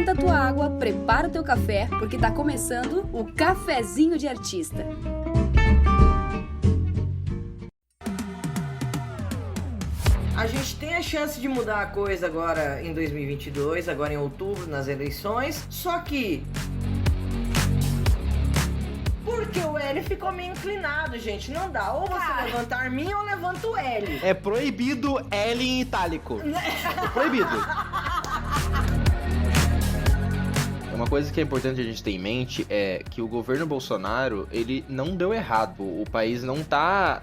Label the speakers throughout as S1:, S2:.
S1: esquenta a tua água, prepara o teu café, porque tá começando o Cafezinho de Artista.
S2: A gente tem a chance de mudar a coisa agora em 2022, agora em outubro, nas eleições, só que... Porque o L ficou meio inclinado, gente. Não dá. Ou você levanta a arminha ou levanta o L.
S3: É proibido L em itálico. É proibido. Uma coisa que é importante a gente ter em mente é que o governo Bolsonaro, ele não deu errado. O país não tá...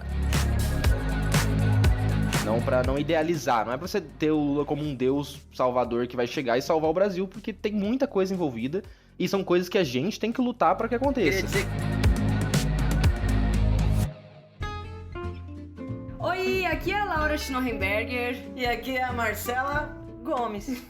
S3: Não pra não idealizar, não é pra você ter o Lula como um deus salvador que vai chegar e salvar o Brasil, porque tem muita coisa envolvida e são coisas que a gente tem que lutar pra que aconteça.
S1: Oi, aqui é a Laura Schnorrenberger.
S2: E aqui é a Marcela Gomes.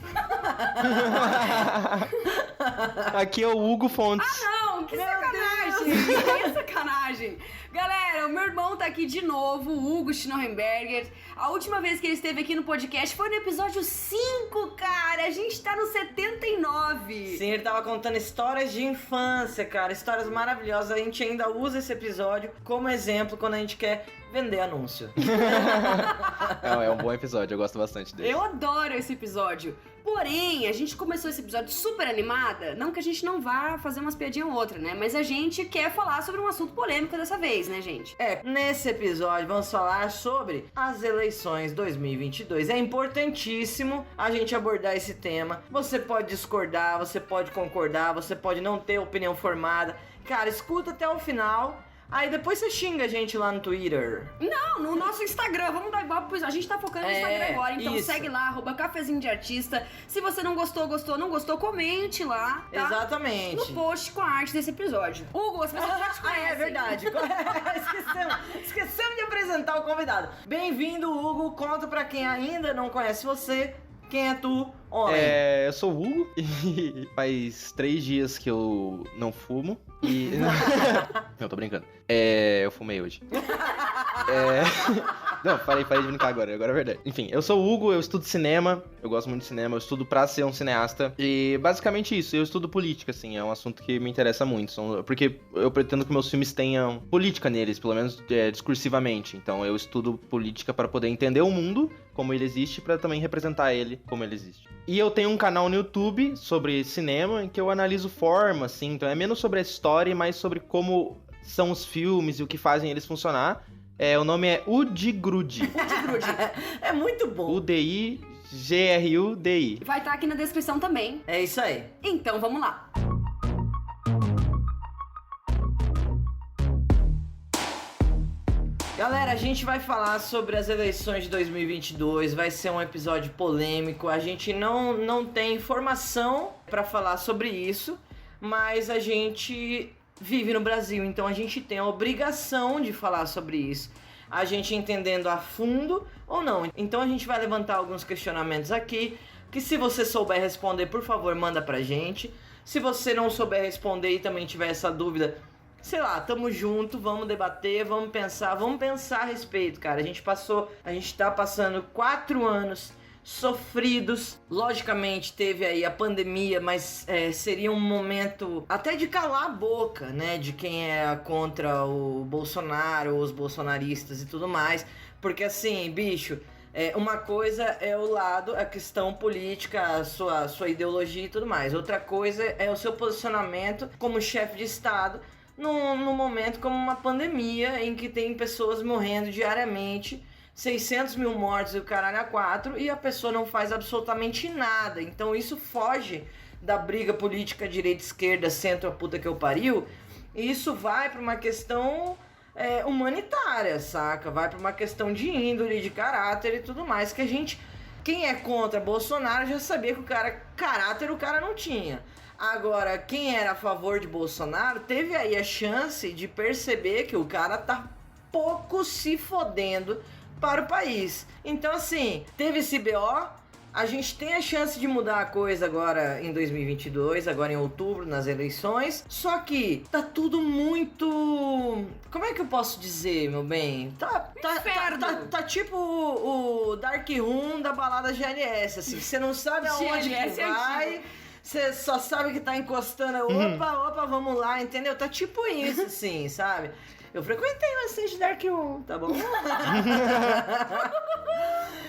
S3: Aqui é o Hugo Fontes.
S1: Não, que sacanagem! Que sacanagem! Galera, o meu irmão tá aqui de novo, o Hugo Schnorrenberger. A última vez que ele esteve aqui no podcast foi no episódio 5, cara! A gente tá no 79!
S2: Sim, ele tava contando histórias de infância, cara. Histórias maravilhosas. A gente ainda usa esse episódio como exemplo quando a gente quer vender anúncio.
S3: Não, é um bom episódio, eu gosto bastante dele.
S1: Eu adoro esse episódio. Porém, a gente começou esse episódio super animada, não que a gente não vá fazer umas piadinhas ou outra, né? Mas a gente quer falar sobre um assunto polêmico dessa vez, né, gente?
S2: Nesse episódio vamos falar sobre as eleições 2022. É importantíssimo a gente abordar esse tema. Você pode discordar, você pode concordar, você pode não ter opinião formada. Cara, escuta até o final. Aí depois você xinga a gente lá no Twitter.
S1: Não, no nosso Instagram, vamos dar igual, pois a gente tá focando no Instagram agora, então
S2: isso.
S1: segue lá, @cafezinho de artista. Se você não gostou, não gostou, comente lá, tá?
S2: Exatamente.
S1: No post com a arte desse episódio. Hugo, as pessoas já te conhecem.
S2: É verdade. Esquecemos de apresentar o convidado. Bem-vindo, Hugo. Conta pra quem ainda não conhece você. Quem é tu, homem?
S3: Eu sou o Hugo e faz 3 dias que eu não fumo e... Não, tô brincando. Eu fumei hoje. Não, parei de brincar agora é verdade. Enfim, eu sou o Hugo, eu estudo cinema, eu gosto muito de cinema, eu estudo pra ser um cineasta. E basicamente isso, eu estudo política, assim, é um assunto que me interessa muito. Porque eu pretendo que meus filmes tenham política neles, pelo menos discursivamente. Então eu estudo política para poder entender o mundo como ele existe, pra também representar ele como ele existe. E eu tenho um canal no YouTube sobre cinema, em que eu analiso forma, assim, então é menos sobre a história e mais sobre como são os filmes e o que fazem eles funcionar. O nome é Udigrudi.
S2: É muito bom.
S3: UDIGRUDI.
S1: Vai estar aqui na descrição também.
S2: É isso aí.
S1: Então, vamos lá.
S2: Galera, a gente vai falar sobre as eleições de 2022, vai ser um episódio polêmico, a gente não tem informação pra falar sobre isso, mas a gente vive no Brasil, então a gente tem a obrigação de falar sobre isso, a gente entendendo a fundo ou não. Então a gente vai levantar alguns questionamentos aqui, que se você souber responder, por favor, manda pra gente. Se você não souber responder e também tiver essa dúvida, sei lá, tamo junto, vamos debater, vamos pensar a respeito, cara. A gente tá passando 4 anos sofridos. Logicamente teve aí a pandemia, mas seria um momento até de calar a boca, né, de quem é contra o Bolsonaro, os bolsonaristas e tudo mais. Porque assim, bicho, uma coisa é o lado, a questão política, a sua ideologia e tudo mais. Outra coisa é o seu posicionamento como chefe de Estado num momento como uma pandemia em que tem pessoas morrendo diariamente, 600 mil mortes e o caralho a 4, e a pessoa não faz absolutamente nada. Então isso foge da briga política direita-esquerda, centro a puta que eu pariu, e isso vai para uma questão humanitária, saca? Vai para uma questão de índole, de caráter e tudo mais, que a gente, quem é contra Bolsonaro já sabia que caráter o cara não tinha. Agora, quem era a favor de Bolsonaro teve aí a chance de perceber que o cara tá pouco se fodendo para o país. Então, assim, teve esse BO, a gente tem a chance de mudar a coisa agora em 2022, agora em outubro, nas eleições, só que tá tudo muito... Como é que eu posso dizer, meu bem? Tá tipo o Dark Room da balada GLS, assim, você não sabe aonde que vai... você só sabe que tá encostando, opa, vamos lá, entendeu? Tá tipo isso, assim, sabe? Eu frequentei bastante Dark Room, tá bom?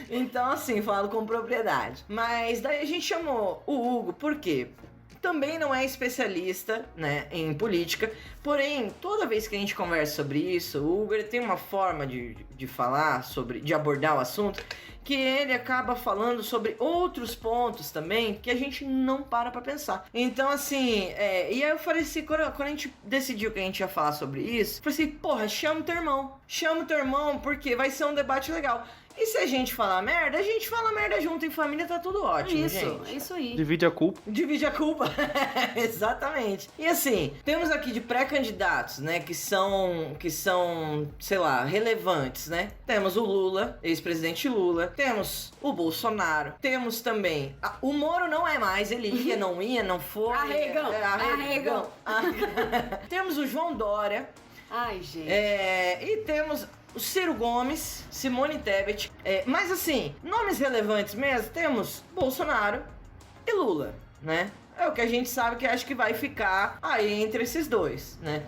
S2: Então, assim, falo com propriedade. Mas daí a gente chamou o Hugo, por quê? Também não é especialista, né, em política, porém, toda vez que a gente conversa sobre isso, o Hugo ele tem uma forma de falar, de abordar o assunto, que ele acaba falando sobre outros pontos também que a gente não para pra pensar. Então, assim, e aí eu falei assim, quando a gente decidiu que a gente ia falar sobre isso, eu falei assim, porra, chama o teu irmão, porque vai ser um debate legal. E se a gente falar merda, a gente fala merda junto em família, tá tudo ótimo, gente.
S1: É isso aí.
S3: Divide a culpa.
S2: Divide a culpa. Exatamente. E assim, temos aqui de pré-candidatos, né, que são, sei lá, relevantes, né? Temos o Lula, ex-presidente Lula. Temos o Bolsonaro. Temos também... o Moro não é mais, ele ia, não foi.
S1: Arregão.
S2: Temos o João Dória.
S1: Ai, gente.
S2: E temos... o Ciro Gomes, Simone Tebet, mas assim, nomes relevantes mesmo, temos Bolsonaro e Lula, né? É o que a gente sabe que acho que vai ficar aí entre esses dois, né?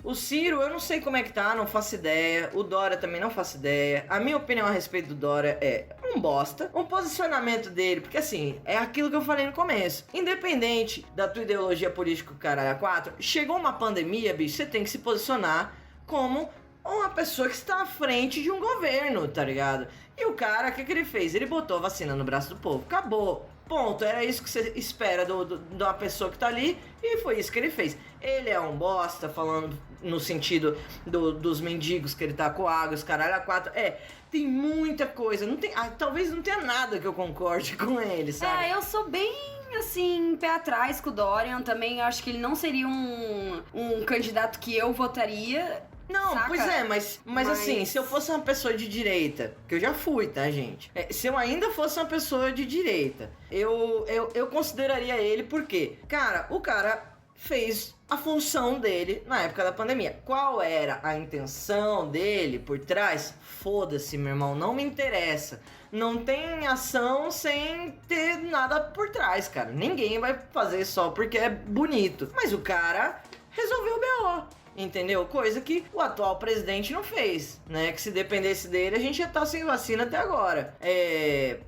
S2: O Ciro, eu não sei como é que tá, não faço ideia. O Dória também não faço ideia. A minha opinião a respeito do Dória é um bosta. O posicionamento dele, porque assim, é aquilo que eu falei no começo. Independente da tua ideologia política, caralho, a 4, chegou uma pandemia, bicho, você tem que se posicionar como uma pessoa que está à frente de um governo, tá ligado? E o cara, o que ele fez? Ele botou a vacina no braço do povo. Acabou. Ponto. Era isso que você espera de uma pessoa que tá ali. E foi isso que ele fez. Ele é um bosta, falando no sentido dos mendigos que ele tá com água, os caralho a 4. Tem muita coisa. Não tem, talvez não tenha nada que eu concorde com ele, sabe?
S1: Eu sou bem... assim, pé atrás com o Dorian. Também acho que ele não seria um candidato que eu votaria.
S2: Não,
S1: saca?
S2: Pois é, mas assim, se eu fosse uma pessoa de direita, que eu já fui, tá, gente? Se eu ainda fosse uma pessoa de direita, eu consideraria ele porque, cara, o cara fez a função dele na época da pandemia. Qual era a intenção dele por trás? Foda-se, meu irmão, não me interessa. Não tem ação sem ter nada por trás, cara. Ninguém vai fazer só porque é bonito. Mas o cara resolveu o BO. Entendeu? Coisa que o atual presidente não fez, né? Que se dependesse dele, a gente ia estar sem vacina até agora.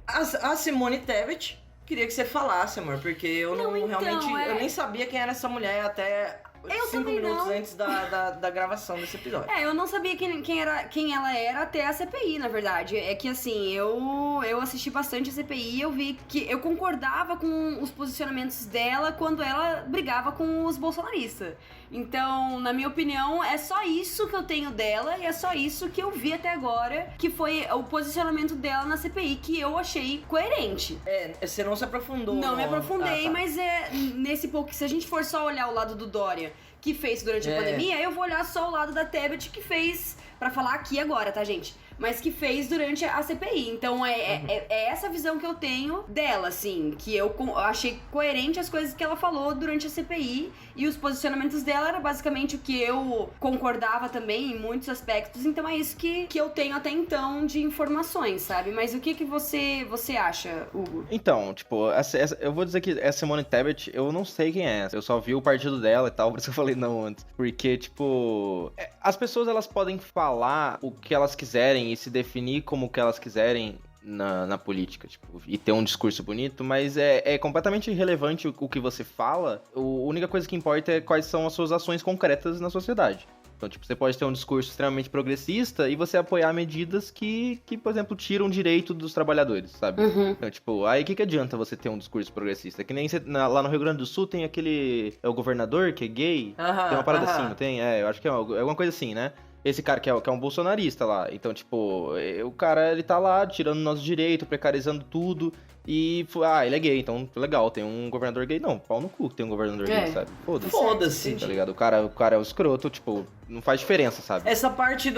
S2: A Simone Tebet, queria que você falasse, amor, porque eu eu nem sabia quem era essa mulher até 5 minutos antes da gravação desse episódio.
S1: Eu não sabia quem ela era até a CPI, na verdade. É que assim, eu assisti bastante a CPI e eu vi que eu concordava com os posicionamentos dela quando ela brigava com os bolsonaristas. Então, na minha opinião, é só isso que eu tenho dela e é só isso que eu vi até agora, que foi o posicionamento dela na CPI, que eu achei coerente.
S2: Você não se aprofundou.
S1: Não me aprofundei,
S2: tá.
S1: mas nesse pouco, se a gente for só olhar o lado do Dória, que fez durante a pandemia, eu vou olhar só o lado da Tebet, que fez, pra falar aqui agora, tá, gente? Mas que fez durante a CPI. Então é essa visão que eu tenho dela, assim, que eu achei coerente as coisas que ela falou durante a CPI, e os posicionamentos dela era basicamente o que eu concordava também em muitos aspectos. Então é isso que eu tenho até então de informações, sabe? Mas o que você acha, Hugo?
S3: Então, tipo, eu vou dizer que essa Simone Tebet, eu não sei quem é. Eu só vi o partido dela e tal, por isso que eu falei não antes. Porque, tipo, as pessoas, elas podem falar o que elas quiserem e se definir como o que elas quiserem na política, tipo, e ter um discurso bonito, mas é completamente irrelevante o que você fala. A única coisa que importa é quais são as suas ações concretas na sociedade. Então, tipo, você pode ter um discurso extremamente progressista e você apoiar medidas que por exemplo, tiram direito dos trabalhadores, sabe?
S1: Uhum.
S3: Então, tipo, aí o que adianta você ter um discurso progressista? Que nem lá no Rio Grande do Sul tem aquele... o governador que é gay, tem uma parada assim, não tem? Eu acho que é alguma coisa assim, né? Esse cara que é um bolsonarista lá. Então, tipo, o cara, ele tá lá tirando nosso direito, precarizando tudo. E, ele é gay, então legal, tem um governador gay. Não, pau no cu que tem um governador gay, sabe?
S2: Foda-se.
S3: Tá ligado? O cara é um escroto, tipo, não faz diferença, sabe?
S2: Essa parte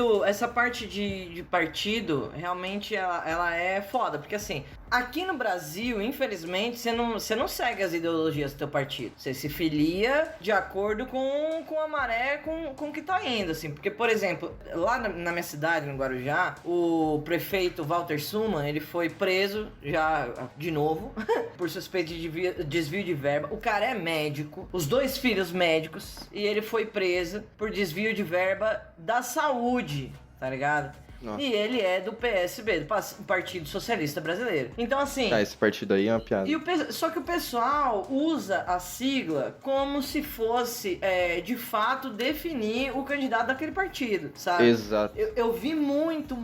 S2: de partido, realmente, ela é foda. Porque, assim, aqui no Brasil, infelizmente, você não segue as ideologias do teu partido. Você se filia de acordo com a maré, com o que tá indo, assim. Porque, por exemplo, lá na minha cidade, no Guarujá, o prefeito Walter Suman, ele foi preso já de novo por suspeita de desvio de verba. O cara é médico, os 2 filhos médicos, e ele foi preso por desvio de verba da saúde, tá ligado?
S3: Nossa.
S2: E ele é do PSB, do Partido Socialista Brasileiro. Então, assim...
S3: esse partido aí é uma piada.
S2: Só que o pessoal usa a sigla como se fosse, de fato, definir o candidato daquele partido, sabe?
S3: Exato.
S2: Eu vi muito...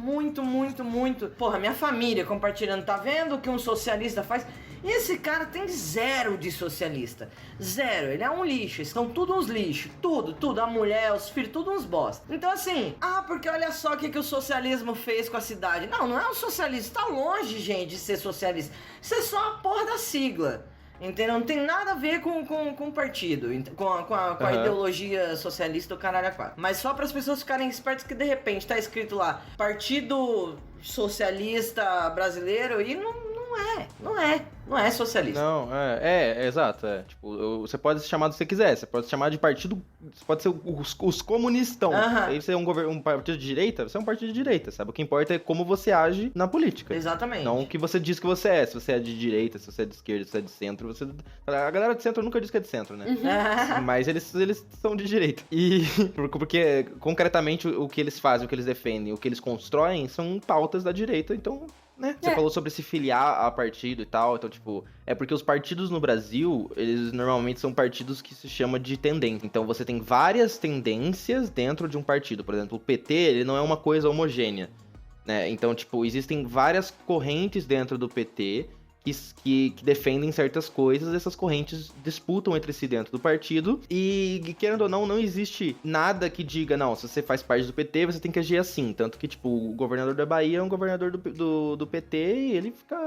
S2: Porra, minha família compartilhando, tá vendo o que um socialista faz? E esse cara tem 0 de socialista. 0. Ele é um lixo. Eles são tudo uns lixos. Tudo. A mulher, os filhos, tudo uns bosta. Então assim, porque olha só o que o socialismo fez com a cidade. Não é um socialista. Tá longe, gente, de ser socialista. Isso é só a porra da sigla. Entendeu? Não tem nada a ver com o partido, com a ideologia socialista do caralho a 4. Mas só para as pessoas ficarem espertas que de repente tá escrito lá Partido Socialista Brasileiro e não é socialista.
S3: Não, exato. Tipo, você pode se chamar do que você quiser. Você pode se chamar de partido. Você pode ser os comunistão. Aí você é um partido de direita, você é um partido de direita, sabe? O que importa é como você age na política.
S2: Exatamente.
S3: Não o que você diz que você é. Se você é de direita, se você é de esquerda, se você é de centro, você. A galera de centro nunca diz que é de centro, né? Mas eles são de direita. E. Porque, concretamente, o que eles fazem, o que eles defendem, o que eles constroem são pautas da direita, então. Né? Você falou sobre se filiar a partido e tal, então, tipo, é porque os partidos no Brasil, eles normalmente são partidos que se chama de tendência. Então, você tem várias tendências dentro de um partido. Por exemplo, o PT, ele não é uma coisa homogênea, né? Então, tipo, existem várias correntes dentro do PT que defendem certas coisas, essas correntes disputam entre si dentro do partido, e querendo ou não existe nada que diga, não, se você faz parte do PT, você tem que agir assim, tanto que, tipo, o governador da Bahia é um governador do PT, e ele fica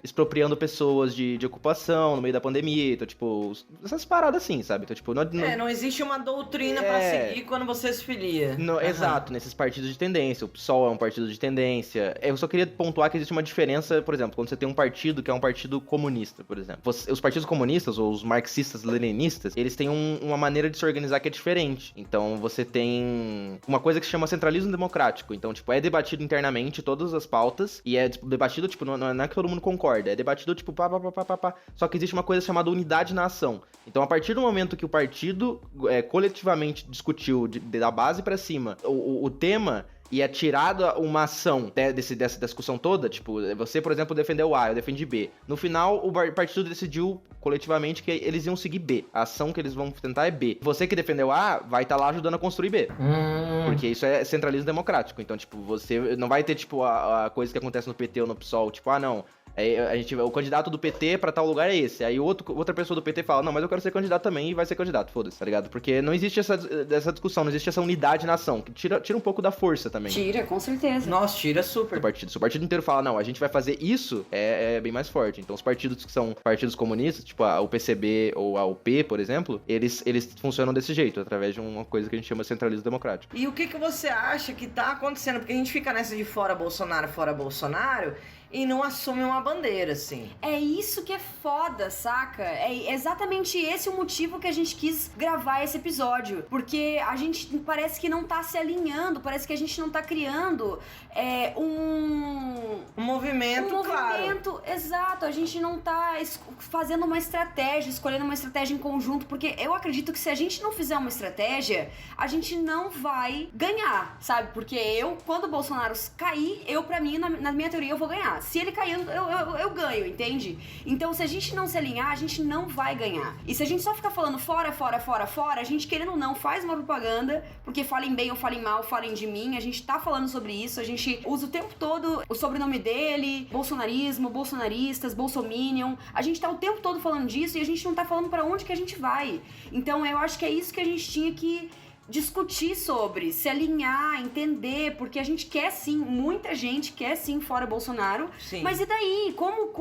S3: expropriando pessoas de ocupação no meio da pandemia, então, tipo, essas paradas assim, sabe? Então, tipo,
S2: não existe uma doutrina pra seguir quando você se filia.
S3: Exato, nesses partidos de tendência, o PSOL é um partido de tendência. Eu só queria pontuar que existe uma diferença, por exemplo, quando você tem um partido que é um partido comunista, por exemplo. Os partidos comunistas, ou os marxistas-leninistas, eles têm uma maneira de se organizar que é diferente. Então, você tem uma coisa que se chama centralismo democrático. Então, tipo, é debatido internamente todas as pautas, e é debatido, tipo, não é que todo mundo concorda, é debatido, tipo, pá. Só que existe uma coisa chamada unidade na ação. Então, a partir do momento que o partido coletivamente discutiu da base pra cima o tema, e é tirada uma ação dessa discussão toda, tipo, você, por exemplo, defendeu A, eu defendi B. No final, o partido decidiu coletivamente que eles iam seguir B. A ação que eles vão tentar é B. Você que defendeu A, vai estar lá ajudando a construir B. Porque isso é centralismo democrático. Então, tipo, você não vai ter, tipo, a coisa que acontece no PT ou no PSOL, tipo, não... o candidato do PT pra tal lugar é esse. Aí outra pessoa do PT fala, não, mas eu quero ser candidato também, e vai ser candidato, foda-se, tá ligado? Porque não existe essa discussão, não existe essa unidade na ação, que tira um pouco da força também.
S1: Tira, com certeza.
S2: Nossa, tira super.
S3: Se o partido inteiro fala, não, a gente vai fazer isso, é bem mais forte. Então os partidos que são partidos comunistas, tipo o PCB ou a UP, por exemplo, eles funcionam desse jeito, através de uma coisa que a gente chama de centralismo democrático.
S2: E o que você acha que tá acontecendo? Porque a gente fica nessa de fora Bolsonaro, e não assume uma bandeira, assim.
S1: É isso que é foda, saca? É exatamente esse o motivo que a gente quis gravar esse episódio. Porque a gente parece que não tá se alinhando, parece que a gente não tá criando
S2: um movimento, claro.
S1: Exato, a gente não tá fazendo uma estratégia, escolhendo uma estratégia em conjunto, porque eu acredito que se a gente não fizer uma estratégia, a gente não vai ganhar, sabe? Porque quando o Bolsonaro cair, pra mim, na minha teoria, eu vou ganhar. Se ele cair, eu ganho, entende? Então, se a gente não se alinhar, a gente não vai ganhar. E se a gente só ficar falando fora, a gente, querendo ou não, faz uma propaganda, porque falem bem ou falem mal, falem de mim, a gente tá falando sobre isso, a gente usa o tempo todo o sobrenome dele, bolsonarismo, bolsonaristas, bolsominion, a gente tá o tempo todo falando disso e a gente não tá falando pra onde que a gente vai. Então, eu acho que é isso que a gente tinha que discutir sobre, se alinhar, entender, porque a gente quer sim, muita gente quer sim fora Bolsonaro, sim. Mas e daí? Como?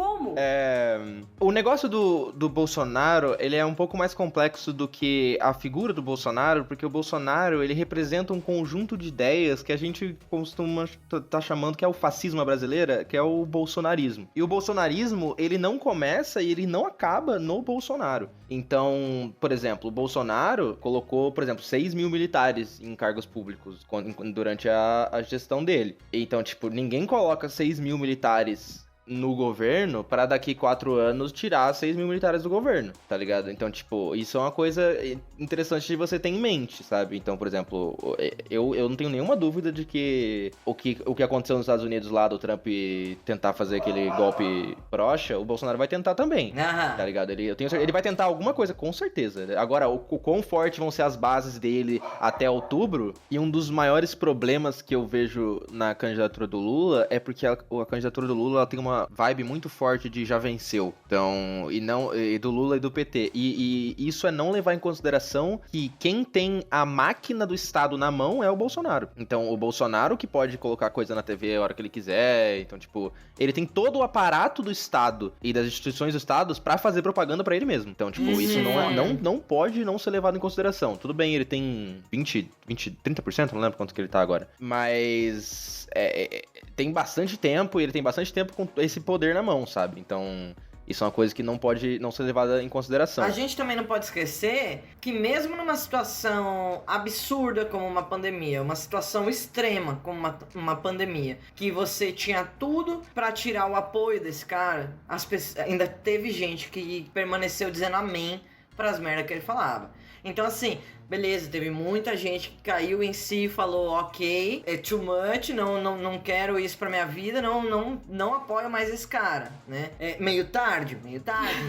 S3: O negócio do Bolsonaro, ele é um pouco mais complexo do que a figura do Bolsonaro, porque o Bolsonaro, ele representa um conjunto de ideias que a gente costuma tá chamando que é o fascismo brasileiro, que é o bolsonarismo. E o bolsonarismo, ele não começa e ele não acaba no Bolsonaro. Então, por exemplo, o Bolsonaro colocou, por exemplo, 6 mil militares em cargos públicos durante a gestão dele. Então, tipo, ninguém coloca 6 mil militares no governo pra daqui 4 anos tirar 6 mil militares do governo, tá ligado? Então, tipo, isso é uma coisa interessante de você ter em mente, sabe? Então, por exemplo, eu não tenho nenhuma dúvida de que o que aconteceu nos Estados Unidos lá do Trump tentar fazer aquele golpe broxa, o Bolsonaro vai tentar também, tá ligado? Ele vai tentar alguma coisa, com certeza. Agora, o quão forte vão ser as bases dele até outubro, e um dos maiores problemas que eu vejo na candidatura do Lula é porque a candidatura do Lula ela tem uma vibe muito forte de já venceu. Então, e do Lula e do PT. E isso é não levar em consideração que quem tem a máquina do Estado na mão é o Bolsonaro. Então, o Bolsonaro que pode colocar coisa na TV a hora que ele quiser. Então, tipo, ele tem todo o aparato do Estado e das instituições do Estado pra fazer propaganda pra ele mesmo. Então, tipo, isso não pode não ser levado em consideração. Tudo bem, ele tem 30%, não lembro quanto que ele tá agora. Mas tem bastante tempo e ele tem bastante tempo com esse poder na mão, sabe? Então, isso é uma coisa que não pode não ser levada em consideração.
S2: A gente também não pode esquecer que mesmo numa situação absurda como uma pandemia, uma situação extrema como uma pandemia, que você tinha tudo pra tirar o apoio desse cara, ainda teve gente que permaneceu dizendo amém pras merdas que ele falava. Então, assim, beleza, teve muita gente que caiu em si e falou, ok, é too much, não quero isso pra minha vida, não apoio mais esse cara, né? É meio tarde,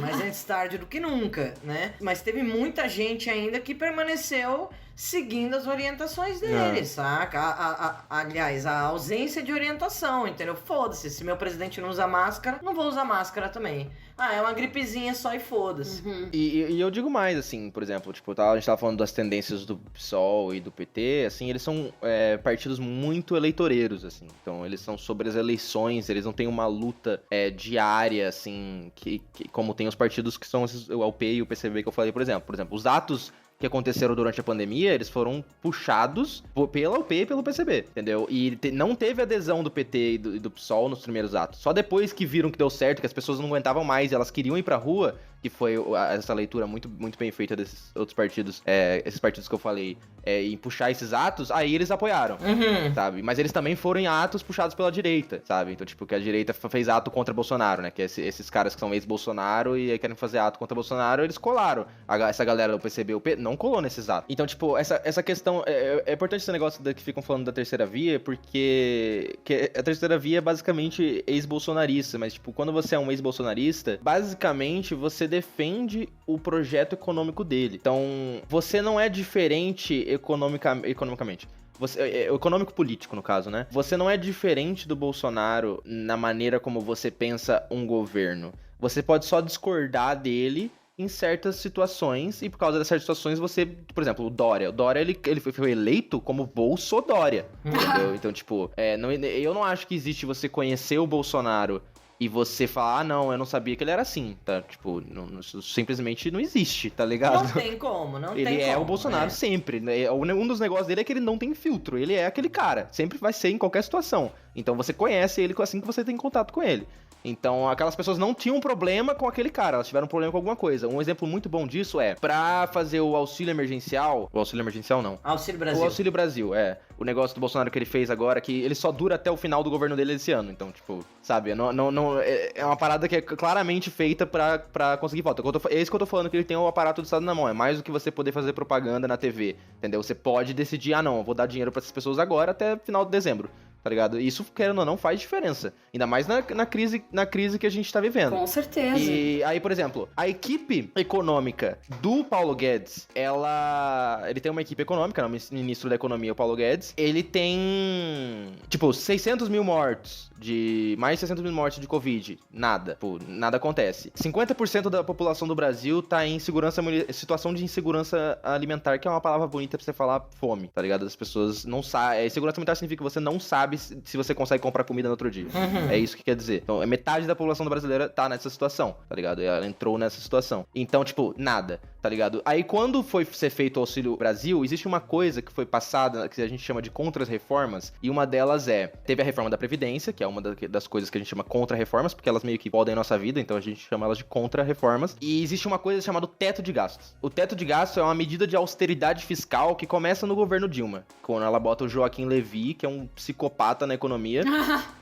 S2: mas antes tarde do que nunca, né? Mas teve muita gente ainda que permaneceu seguindo as orientações dele, saca? Aliás, a ausência de orientação, entendeu? Foda-se, se meu presidente não usa máscara, não vou usar máscara também. É uma gripezinha só e foda-se.
S3: E eu digo mais, assim, por exemplo, tipo, a gente tava falando das tendências do PSOL e do PT, assim, eles são partidos muito eleitoreiros, assim. Então, eles são sobre as eleições, eles não têm uma luta diária, assim, que como tem os partidos que são o UP e o PCB que eu falei, por exemplo. Por exemplo, os atos que aconteceram durante a pandemia, eles foram puxados pela UP e pelo PCB, entendeu? E não teve adesão do PT e do PSOL nos primeiros atos. Só depois que viram que deu certo, que as pessoas não aguentavam mais e elas queriam ir pra rua, que foi essa leitura muito, muito bem feita desses outros partidos, esses partidos que eu falei, em puxar esses atos, aí eles apoiaram, sabe? Mas eles também foram em atos puxados pela direita, sabe? Então, tipo, que a direita fez ato contra Bolsonaro, né? Que esses caras que são ex-Bolsonaro e aí querem fazer ato contra Bolsonaro, eles colaram. Essa galera do PCB, o P, não colou nesses atos. Então, tipo, essa questão... É importante esse negócio que ficam falando da terceira via, porque a terceira via é basicamente ex-bolsonarista, mas, tipo, quando você é um ex-bolsonarista, basicamente você defende o projeto econômico dele. Então, você não é diferente economicamente. Econômico-político, no caso, né? Você não é diferente do Bolsonaro na maneira como você pensa um governo. Você pode só discordar dele em certas situações, e por causa dessas situações você, por exemplo, o Dória ele foi eleito como Bolsodória, entendeu? Então, tipo, eu não acho que existe você conhecer o Bolsonaro e você falar, não, eu não sabia que ele era assim, tá? Tipo, simplesmente não existe, tá ligado?
S2: Não tem como,
S3: Ele é o Bolsonaro sempre, né? Um dos negócios dele é que ele não tem filtro, ele é aquele cara, sempre vai ser em qualquer situação. Então você conhece ele assim que você tem contato com ele. Então, aquelas pessoas não tinham problema com aquele cara, elas tiveram problema com alguma coisa. Um exemplo muito bom disso é, pra fazer o auxílio emergencial... O auxílio emergencial, não.
S2: Auxílio Brasil.
S3: O Auxílio Brasil, o negócio do Bolsonaro que ele fez agora, que ele só dura até o final do governo dele esse ano. Então, tipo, sabe, é uma parada que é claramente feita pra conseguir voto. É isso que eu tô falando, que ele tem o aparato do Estado na mão. É mais do que você poder fazer propaganda na TV, entendeu? Você pode decidir, não, eu vou dar dinheiro pra essas pessoas agora até final de dezembro. Tá ligado? Isso, querendo ou não, faz diferença. Ainda mais na crise que a gente tá vivendo.
S1: Com certeza.
S3: E aí, por exemplo, a equipe econômica do Paulo Guedes, ele tem uma equipe econômica, o ministro da Economia, o Paulo Guedes, ele tem, tipo, 600 mil mortos, mais de 600 mil mortes de Covid. Nada. Tipo, nada acontece. 50% da população do Brasil tá em situação de insegurança alimentar, que é uma palavra bonita pra você falar fome, tá ligado? As pessoas não sabem. Segurança alimentar significa que você não sabe se você consegue comprar comida no outro dia. É isso que quer dizer. Então, metade da população brasileira tá nessa situação, tá ligado? Ela entrou nessa situação. Então, tipo, nada, tá ligado? Aí, quando foi ser feito o Auxílio Brasil, existe uma coisa que foi passada, que a gente chama de contra-reformas, e uma delas teve a reforma da Previdência, que é uma das coisas que a gente chama contra-reformas, porque elas meio que podem a nossa vida, então a gente chama elas de contra-reformas. E existe uma coisa chamada teto de gastos. O teto de gastos é uma medida de austeridade fiscal que começa no governo Dilma, quando ela bota o Joaquim Levy, que é um psicopata psicopata na economia.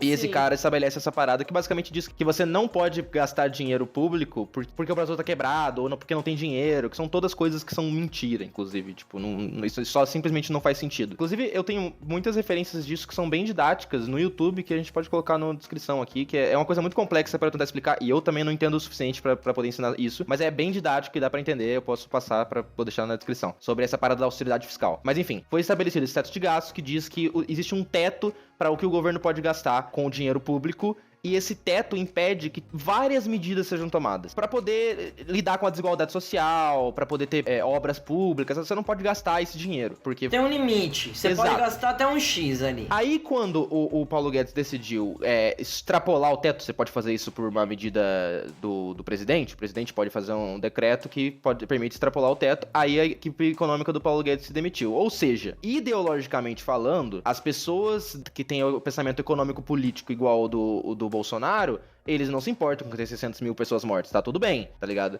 S3: E esse
S1: Sim.
S3: cara estabelece essa parada que basicamente diz que você não pode gastar dinheiro público porque o Brasil tá quebrado, ou porque não tem dinheiro, que são todas coisas que são mentira, inclusive. Tipo, isso só simplesmente não faz sentido. Inclusive, eu tenho muitas referências disso que são bem didáticas no YouTube, que a gente pode colocar na descrição aqui, que é uma coisa muito complexa pra eu tentar explicar, e eu também não entendo o suficiente pra poder ensinar isso, mas é bem didático e dá pra entender, eu posso passar pra poder deixar na descrição, sobre essa parada da austeridade fiscal. Mas enfim, foi estabelecido esse teto de gastos que diz que existe um teto para o que o governo pode gastar com o dinheiro público. E esse teto impede que várias medidas sejam tomadas para poder lidar com a desigualdade social, para poder ter obras públicas. Você não pode gastar esse dinheiro, porque
S2: Tem um limite. Você
S3: Exato.
S2: pode gastar até um X ali.
S3: Aí, quando o Paulo Guedes decidiu extrapolar o teto, você pode fazer isso por uma medida do presidente. O presidente pode fazer um decreto que permite extrapolar o teto. Aí a equipe econômica do Paulo Guedes se demitiu. Ou seja, ideologicamente falando, as pessoas que têm o pensamento econômico-político igual ao do Bolsonaro, eles não se importam com ter 600 mil pessoas mortas, tá tudo bem, tá ligado?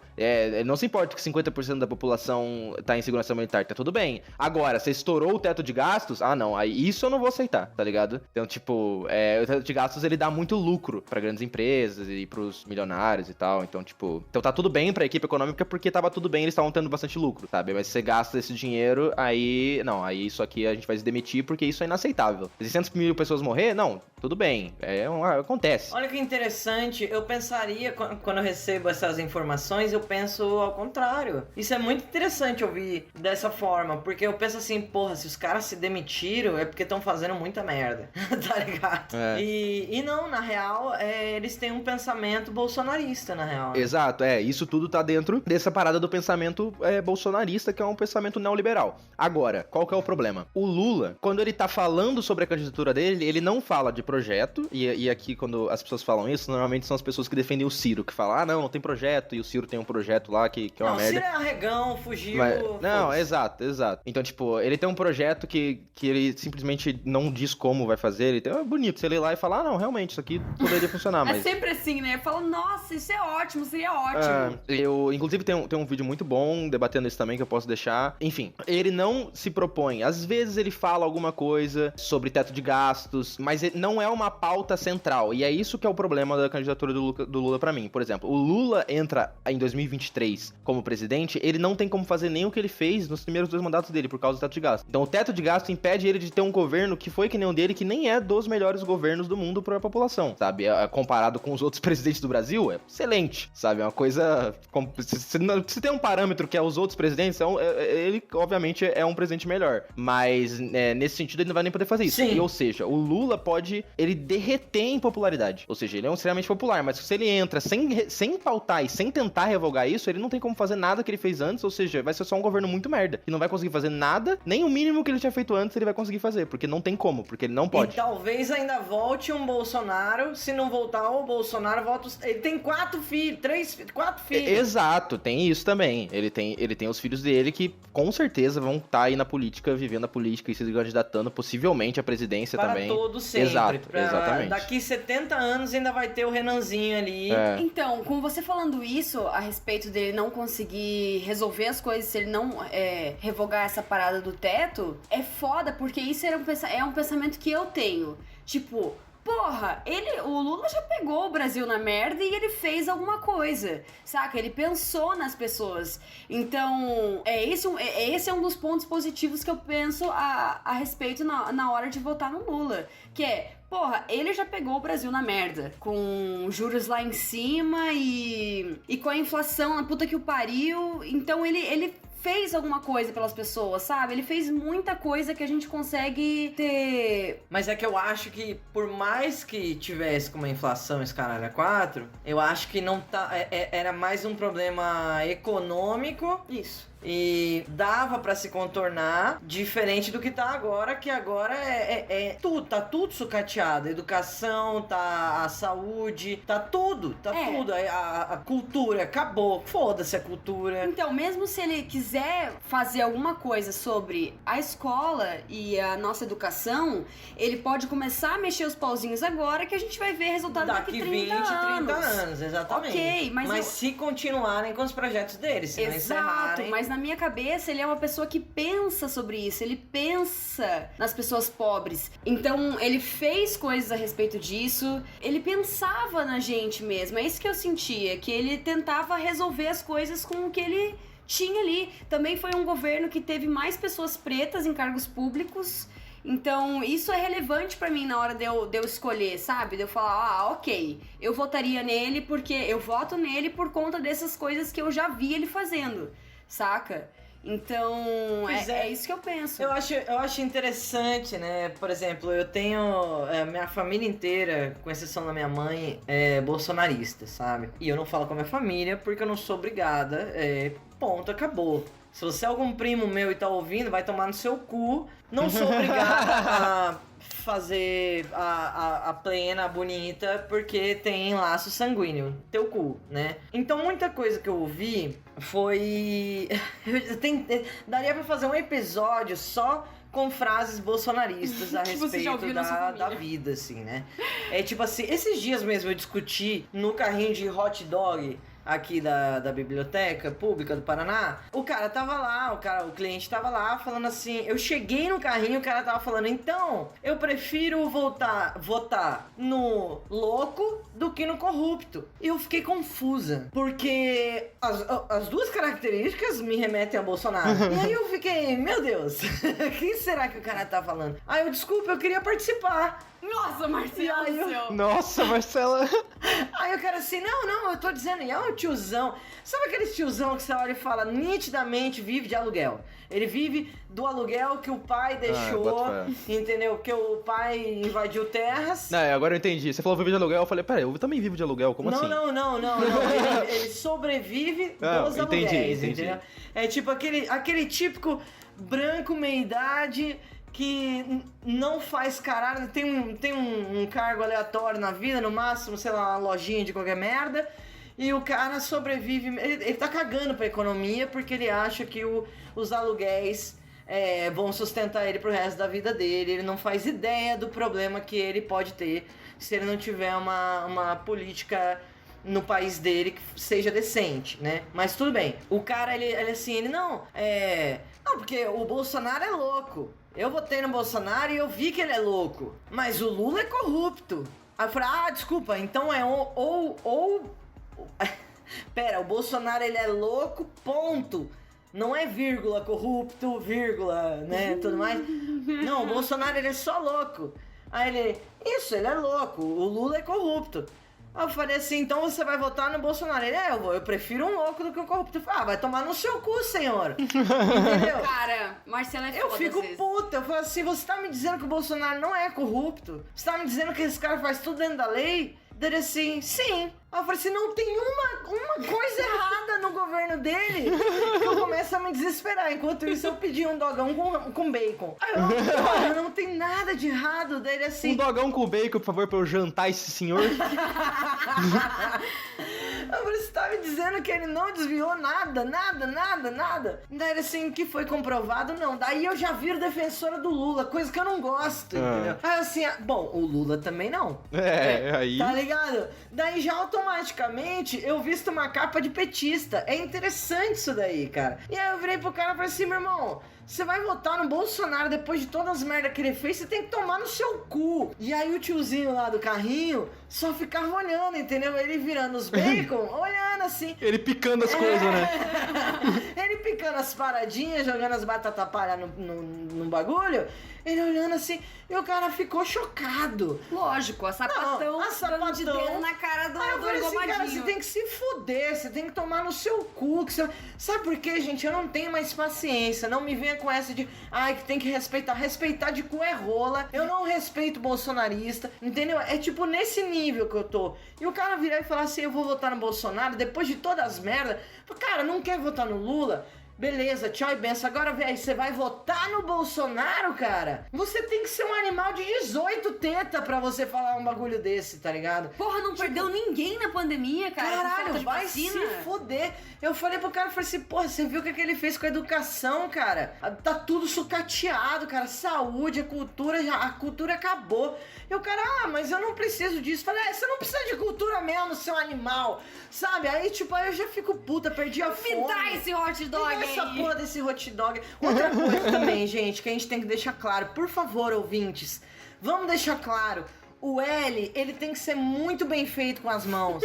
S3: Não se importa que 50% da população tá em segurança militar, tá tudo bem. Agora, você estourou o teto de gastos? Ah, não, aí isso eu não vou aceitar, tá ligado? Então, tipo, o teto de gastos, ele dá muito lucro pra grandes empresas e pros milionários e tal, então, tipo... Então tá tudo bem pra equipe econômica porque tava tudo bem, eles estavam tendo bastante lucro, sabe? Mas se você gasta esse dinheiro, aí... Não, aí isso aqui a gente vai se demitir porque isso é inaceitável. 600 mil pessoas morrer? Não, tudo bem, acontece.
S2: Olha que interessante, eu pensaria, quando eu recebo essas informações, eu penso ao contrário. Isso é muito interessante ouvir dessa forma, porque eu penso assim, porra, se os caras se demitiram é porque estão fazendo muita merda, tá ligado? E não, na real, eles têm um pensamento bolsonarista, na real. Né?
S3: Exato, isso tudo tá dentro dessa parada do pensamento bolsonarista, que é um pensamento neoliberal. Agora, qual que é o problema? O Lula, quando ele tá falando sobre a candidatura dele, ele não fala de projeto, e aqui quando as pessoas falam isso, normalmente são as pessoas que defendem o Ciro, que falam, não tem projeto, e o Ciro tem um projeto lá que é uma merda.
S2: O Ciro é arregão, fugiu...
S3: Não, exato. Então, tipo, ele tem um projeto que ele simplesmente não diz como vai fazer, é bonito, você lê lá e fala, não, realmente, isso aqui poderia funcionar, mas...
S1: É sempre assim, né? Fala, nossa, isso é ótimo, seria ótimo.
S3: Inclusive, tem um vídeo muito bom debatendo isso também, que eu posso deixar. Enfim, ele não se propõe. Às vezes ele fala alguma coisa sobre teto de gastos, mas não é uma pauta central. E é isso que é o problema da candidatura do Lula pra mim. Por exemplo, o Lula entra em 2023 como presidente, ele não tem como fazer nem o que ele fez nos primeiros 2 mandatos dele, por causa do teto de gasto. Então, o teto de gasto impede ele de ter um governo que foi que nem o dele, que nem é dos melhores governos do mundo pra população, sabe? Comparado com os outros presidentes do Brasil, é excelente, sabe? É uma coisa... Se tem um parâmetro que é os outros presidentes, ele, obviamente, é um presidente melhor. Mas, nesse sentido, ele não vai nem poder fazer isso.
S2: Sim.
S3: Ou seja, o Lula pode... Ele derreter em popularidade. Ou seja, ele é extremamente popular, mas se ele entra sem pautar e sem tentar revogar isso, ele não tem como fazer nada que ele fez antes, ou seja, vai ser só um governo muito merda. E não vai conseguir fazer nada, nem o mínimo que ele tinha feito antes ele vai conseguir fazer, porque não tem como, porque ele não pode.
S2: E talvez ainda volte um Bolsonaro, se não voltar o Bolsonaro, volta... Ele tem 4 filhos.
S3: Exato, tem isso também. Ele tem os filhos dele que, com certeza, vão estar aí na política, vivendo a política e se candidatando, possivelmente, à presidência
S2: para
S3: também.
S2: Para todo sempre.
S3: Exato, exatamente.
S2: Daqui 70 anos ainda vai ter o Renanzinho ali.
S1: Então, com você falando isso, a respeito dele não conseguir resolver as coisas se ele não revogar essa parada do teto, é foda, porque isso é um pensamento que eu tenho. Tipo... Porra, o Lula já pegou o Brasil na merda e ele fez alguma coisa, saca? Ele pensou nas pessoas. Então, esse é um dos pontos positivos que eu penso a respeito na hora de votar no Lula. Que é, porra, ele já pegou o Brasil na merda, com juros lá em cima e com a inflação na puta que o pariu. Então, ele fez alguma coisa pelas pessoas, sabe? Ele fez muita coisa que a gente consegue ter...
S2: Mas é que eu acho que, por mais que tivesse com uma inflação esse caralho a 4, eu acho que não tá... Era mais um problema econômico.
S1: Isso.
S2: E dava pra se contornar, diferente do que tá agora, que agora tudo, tá tudo sucateado. A educação, tá a saúde, tá tudo, tudo. A cultura acabou, foda-se a cultura.
S1: Então, mesmo se ele quiser quiser fazer alguma coisa sobre a escola e a nossa educação, ele pode começar a mexer os pauzinhos agora, que a gente vai ver resultado daqui 30
S2: anos, exatamente.
S1: Ok, mas
S2: se continuarem com os projetos deles, se não encerrarem...
S1: mas na minha cabeça ele é uma pessoa que pensa sobre isso, ele pensa nas pessoas pobres. Então ele fez coisas a respeito disso, ele pensava na gente mesmo, é isso que eu sentia, que ele tentava resolver as coisas com o que ele tinha ali. Também foi um governo que teve mais pessoas pretas em cargos públicos, então isso é relevante pra mim na hora de eu escolher, sabe? De eu falar, ok, eu votaria nele porque eu voto nele por conta dessas coisas que eu já vi ele fazendo, saca? Então, é isso que eu penso.
S2: Eu acho interessante, né? Por exemplo, eu tenho... minha família inteira, com exceção da minha mãe, é bolsonarista, sabe? E eu não falo com a minha família porque eu não sou obrigada. Ponto, acabou. Se você é algum primo meu e tá ouvindo, vai tomar no seu cu. Não sou obrigada a fazer a plena bonita porque tem laço sanguíneo. Teu cu, né? Então muita coisa que eu ouvi foi... daria pra fazer um episódio só com frases bolsonaristas a respeito da vida, assim, né? É tipo assim, esses dias mesmo eu discuti no carrinho de hot dog aqui da biblioteca pública do Paraná, o cara tava lá, o cliente tava lá falando assim, eu cheguei no carrinho, o cara tava falando, então, eu prefiro votar no louco do que no corrupto. E eu fiquei confusa, porque as duas características me remetem a Bolsonaro. E aí eu fiquei, meu Deus, quem será que o cara tá falando? Aí eu, desculpa, eu queria participar.
S1: Nossa, Marcelo!
S3: Nossa, Marcela!
S2: Aí o cara assim, não, eu tô dizendo, e é um tiozão. Sabe aquele tiozão que você olha e fala, nitidamente vive de aluguel. Ele vive do aluguel que o pai deixou, entendeu? Que o pai invadiu terras.
S3: Não, agora eu entendi. Você falou vive de aluguel, eu falei, pera, eu também vivo de aluguel, como assim?
S2: Não. Ele sobrevive dos aluguéis, entendeu? É tipo aquele típico branco, meia-idade... que não faz caralho, tem um cargo aleatório na vida, no máximo, sei lá, uma lojinha de qualquer merda, e o cara sobrevive, ele tá cagando pra economia porque ele acha que os aluguéis vão sustentar ele pro resto da vida dele, ele não faz ideia do problema que ele pode ter se ele não tiver uma política no país dele que seja decente, né? Mas tudo bem, o cara, não, porque o Bolsonaro é louco. Eu votei no Bolsonaro e eu vi que ele é louco. Mas o Lula é corrupto. Aí eu falei, desculpa, então é Pera, o Bolsonaro ele é louco, ponto. Não é vírgula, corrupto, vírgula, né, tudo mais. Não, o Bolsonaro ele é só louco. Aí ele é louco, o Lula é corrupto. Aí eu falei assim, então você vai votar no Bolsonaro? Ele, eu prefiro um louco do que um corrupto. Eu falei, vai tomar no seu cu, senhor. Entendeu?
S1: Cara, Marcelo é foda.
S2: Eu fico puta, eu falo assim, você tá me dizendo que o Bolsonaro não é corrupto? Você tá me dizendo que esse cara faz tudo dentro da lei? Dele assim, sim. Aí eu falei assim, não tem uma coisa errada no governo dele que eu começo a me desesperar. Enquanto isso, eu pedi um dogão com bacon. Aí eu, não tem nada de errado dele assim.
S3: Um dogão com bacon, por favor, pra eu jantar esse senhor.
S2: Eu falei, você tá me dizendo que ele não desviou nada? Daí ele assim, que foi comprovado, não. Daí eu já viro defensora do Lula, coisa que eu não gosto, entendeu? Aí assim, bom, o Lula também não.
S3: Aí...
S2: Tá ligado? Daí já automaticamente eu visto uma capa de petista. É interessante isso daí, cara. E aí eu virei pro cara e falei assim, meu irmão, você vai votar no Bolsonaro depois de todas as merdas que ele fez, você tem que tomar no seu cu. E aí o tiozinho lá do carrinho só ficava olhando, entendeu? Ele virando os bacon, olhando assim.
S3: Ele picando as coisas, né?
S2: Ele picando as paradinhas, jogando as batatas palha no bagulho. Ele olhando assim, e o cara ficou chocado.
S1: Lógico, a sapatão
S2: sapatão
S1: de dedo na cara do engomadinho.
S2: Cara, você tem que se fuder, você tem que tomar no seu cu. Sabe por quê, gente? Eu não tenho mais paciência. Não me venha com essa de, que tem que respeitar. Respeitar de cu é rola. Eu não respeito bolsonarista, entendeu? É tipo nesse nível que eu tô. E o cara virar e falar assim, eu vou votar no Bolsonaro depois de todas as merdas. Cara, não quer votar no Lula? Beleza, tchau e benção. Agora, velho, você vai votar no Bolsonaro, cara? Você tem que ser um animal de 18 teta pra você falar um bagulho desse, tá ligado?
S1: Porra, não perdeu ninguém na pandemia, cara. por falta
S2: Caralho,
S1: de
S2: vai
S1: vacina.
S2: se foder. Eu falei pro cara, falei assim, porra, você viu o que ele fez com a educação, cara? Tá tudo sucateado, cara. Saúde, a cultura acabou. E o cara, mas eu não preciso disso. Falei, você não precisa de cultura mesmo, seu animal. Sabe? Aí, tipo, aí eu já fico puta, perdi a fome.
S1: Me dá esse hot dog
S2: Me dá essa
S1: aí.
S2: porra desse hot dog. Outra coisa também, gente, que a gente tem que deixar claro. Por favor, ouvintes, vamos deixar claro. O L, ele tem que ser muito bem feito com as mãos.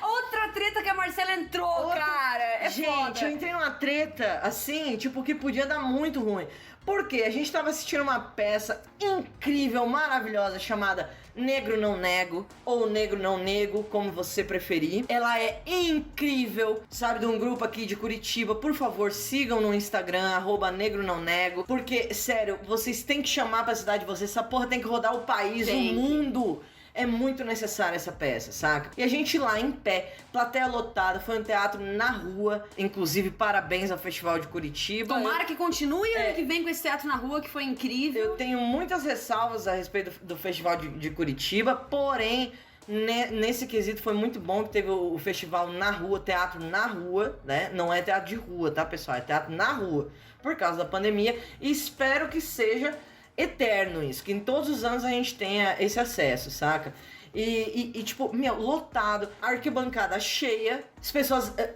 S1: Outra treta que a Marcela entrou, cara. É
S2: Gente,
S1: foda.
S2: eu entrei numa treta, assim, tipo, que podia dar muito ruim. Por quê? A gente tava assistindo uma peça incrível, maravilhosa, chamada Negro Não Nego, ou Negro Não Nego, como você preferir. Ela é incrível, sabe, de um grupo aqui de Curitiba. Por favor, sigam no Instagram, @Negro Não Nego, porque, sério, vocês têm que chamar pra cidade de vocês. Essa porra tem que rodar o país, o mundo. É muito necessária essa peça, saca? E a gente lá em pé, plateia lotada, foi um teatro na rua. Inclusive, parabéns ao Festival de Curitiba.
S1: Tomara que continue ano que vem com esse teatro na rua, que foi incrível.
S2: Eu tenho muitas ressalvas a respeito do Festival de Curitiba, porém, nesse quesito foi muito bom que teve o festival na rua, teatro na rua, né? Não é teatro de rua, tá, pessoal? É teatro na rua, por causa da pandemia. E espero que seja eterno isso, que em todos os anos a gente tenha esse acesso, saca? E tipo, meu, lotado, arquibancada cheia,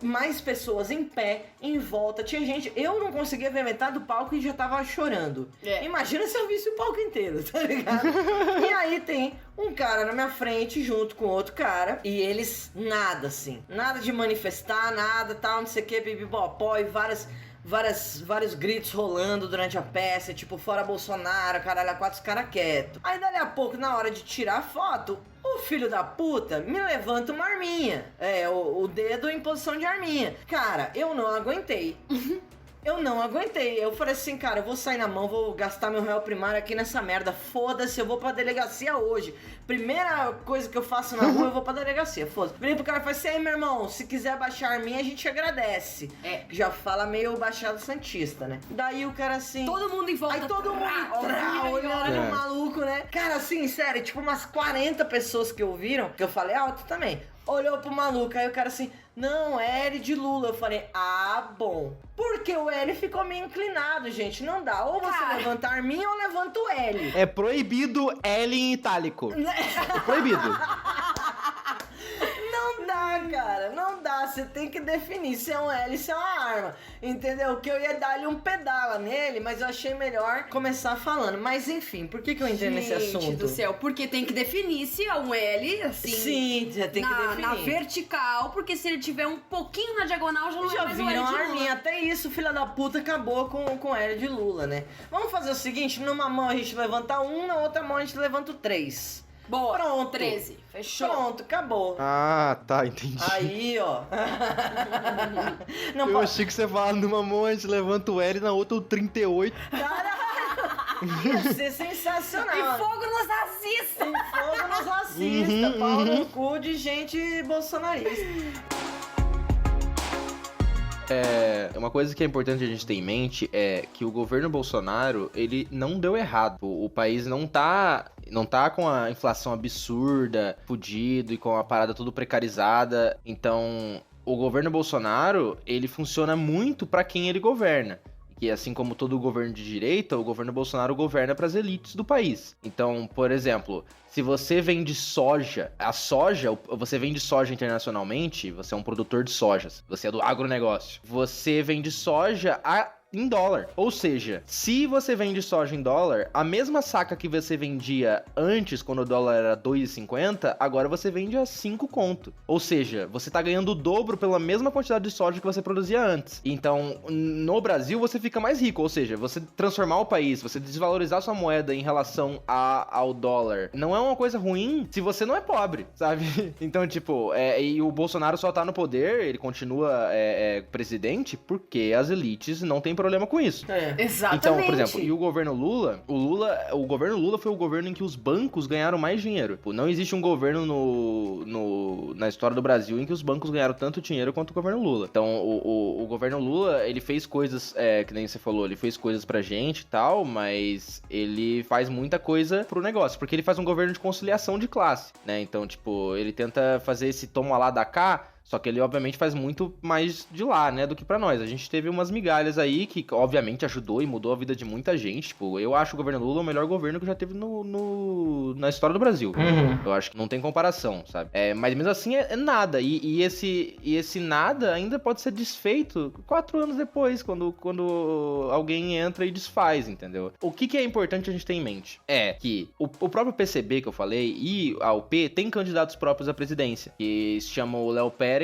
S2: mais pessoas em pé, em volta, tinha gente, eu não conseguia ver metade do palco e já tava chorando. Imagina se eu visse o palco inteiro, tá ligado? E aí tem um cara na minha frente junto com outro cara, e eles nada assim, nada de manifestar, nada, tal, não sei o que, bibibopó, e vários gritos rolando durante a peça, tipo, fora Bolsonaro, caralho, a quatro, os caras quietos. Aí, dali a pouco, na hora de tirar a foto, o filho da puta me levanta uma arminha. O dedo em posição de arminha. Cara, eu não aguentei. Eu falei assim, cara, eu vou sair na mão, vou gastar meu réu primário aqui nessa merda. Foda-se, eu vou pra delegacia hoje. Primeira coisa que eu faço na rua, eu vou pra delegacia. Foda-se. Virei pro cara e falei assim, aí, meu irmão, se quiser baixar a minha, a gente agradece. Já fala meio Baixada Santista, né? Daí o cara assim...
S1: Todo mundo em volta.
S2: Aí todo mundo olhando o maluco, né? Cara, assim, sério, tipo umas 40 pessoas que ouviram, que eu falei alto também, olhou pro maluco, aí o cara assim, não, é L de Lula. Eu falei, bom. Porque o L ficou meio inclinado, gente, não dá. Ou você levanta a arminha ou levanta o L.
S3: É proibido L em itálico. É proibido.
S2: Não dá, cara, não dá. Você tem que definir se é um L, se é uma arma. Entendeu? Que eu ia dar-lhe um pedala nele, mas eu achei melhor começar falando. Mas enfim, por que eu entrei nesse assunto?
S1: Gente do céu, porque tem que definir se é um L, assim.
S2: Sim, já tem que definir.
S1: Na vertical, porque se ele tiver um pouquinho na diagonal, já não é mais um L
S2: viram
S1: de
S2: a arminha.
S1: Lula.
S2: Até isso, filha da puta, acabou com L de Lula, né? Vamos fazer o seguinte, numa mão a gente levanta um, na outra mão a gente levanta o 3.
S1: Boa,
S2: Pronto.
S1: 13, fechou.
S2: Pronto, acabou.
S3: Ah, tá, entendi.
S2: Aí, ó. Não
S3: Eu
S2: pode...
S3: achei que você falava numa mão a gente levanta o L, na outra o 38.
S2: Caralho! Ia ser sensacional.
S1: E fogo nos racistas.
S2: E fogo nos racistas. Pau no cu de gente bolsonarista.
S3: Uma coisa que é importante a gente ter em mente é que o governo Bolsonaro, ele não deu errado. O país não tá com a inflação absurda, fudido e com a parada tudo precarizada. Então, o governo Bolsonaro, ele funciona muito pra quem ele governa. Que assim como todo governo de direita, o governo Bolsonaro governa para as elites do país. Então, por exemplo, se você vende soja, você vende soja internacionalmente, você é um produtor de sojas, você é do agronegócio, você vende soja em dólar. Ou seja, se você vende soja em dólar, a mesma saca que você vendia antes, quando o dólar era 2,50, agora você vende a 5 conto. Ou seja, você tá ganhando o dobro pela mesma quantidade de soja que você produzia antes. Então, no Brasil, você fica mais rico. Ou seja, você transformar o país, você desvalorizar sua moeda em relação ao dólar, não é uma coisa ruim se você não é pobre, sabe? Então, tipo, e o Bolsonaro só tá no poder, ele continua presidente, porque as elites não têm problema com isso.
S1: Exatamente.
S3: Então, por exemplo, e o governo Lula, o governo Lula foi o governo em que os bancos ganharam mais dinheiro. Pô, não existe um governo na história do Brasil em que os bancos ganharam tanto dinheiro quanto o governo Lula. Então, o governo Lula, ele fez coisas, que nem você falou, ele fez coisas pra gente e tal, mas ele faz muita coisa pro negócio, porque ele faz um governo de conciliação de classe, né? Então, tipo, ele tenta fazer esse toma lá da cá, só que ele, obviamente, faz muito mais de lá, né, do que pra nós. A gente teve umas migalhas aí que, obviamente, ajudou e mudou a vida de muita gente. Tipo, eu acho o governo Lula o melhor governo que já teve na história do Brasil. Eu acho que não tem comparação, sabe? Mas mesmo assim, é nada. E esse nada ainda pode ser desfeito 4 anos depois, quando alguém entra e desfaz, entendeu? O que é importante a gente ter em mente? É que o próprio PCB que eu falei e a UP tem candidatos próprios à presidência, que se chamam o Léo Péricles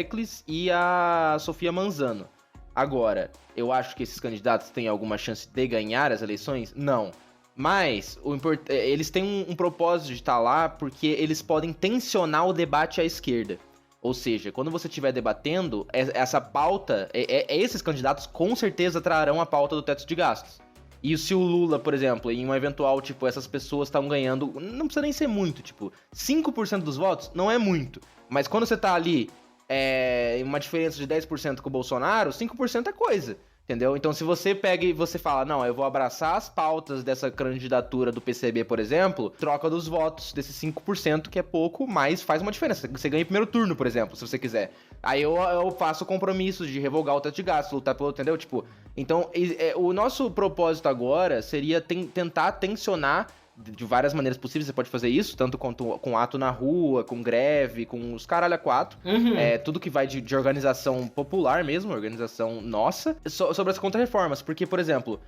S3: e a Sofia Manzano. Agora, eu acho que esses candidatos têm alguma chance de ganhar as eleições? Não. Mas eles têm um propósito de estar lá porque eles podem tensionar o debate à esquerda. Ou seja, quando você estiver debatendo, essa pauta, esses candidatos com certeza trarão a pauta do teto de gastos. E se o Lula, por exemplo, em um eventual, tipo, essas pessoas estão ganhando, não precisa nem ser muito, tipo, 5% dos votos não é muito. Mas quando você tá ali uma diferença de 10% com o Bolsonaro, 5% é coisa, entendeu? Então, se você pega e você fala, não, eu vou abraçar as pautas dessa candidatura do PCB, por exemplo, troca dos votos desses 5%, que é pouco, mas faz uma diferença. Você ganha em primeiro turno, por exemplo, se você quiser. Aí eu faço compromissos de revogar o teto de gastos, lutar pelo, entendeu? Tipo, então, o nosso propósito agora seria tentar tensionar de várias maneiras possíveis. Você pode fazer isso, tanto com ato na rua, com greve, com os caralho a quatro. Tudo que vai de organização popular mesmo, organização nossa, sobre as contra-reformas. Porque, por exemplo,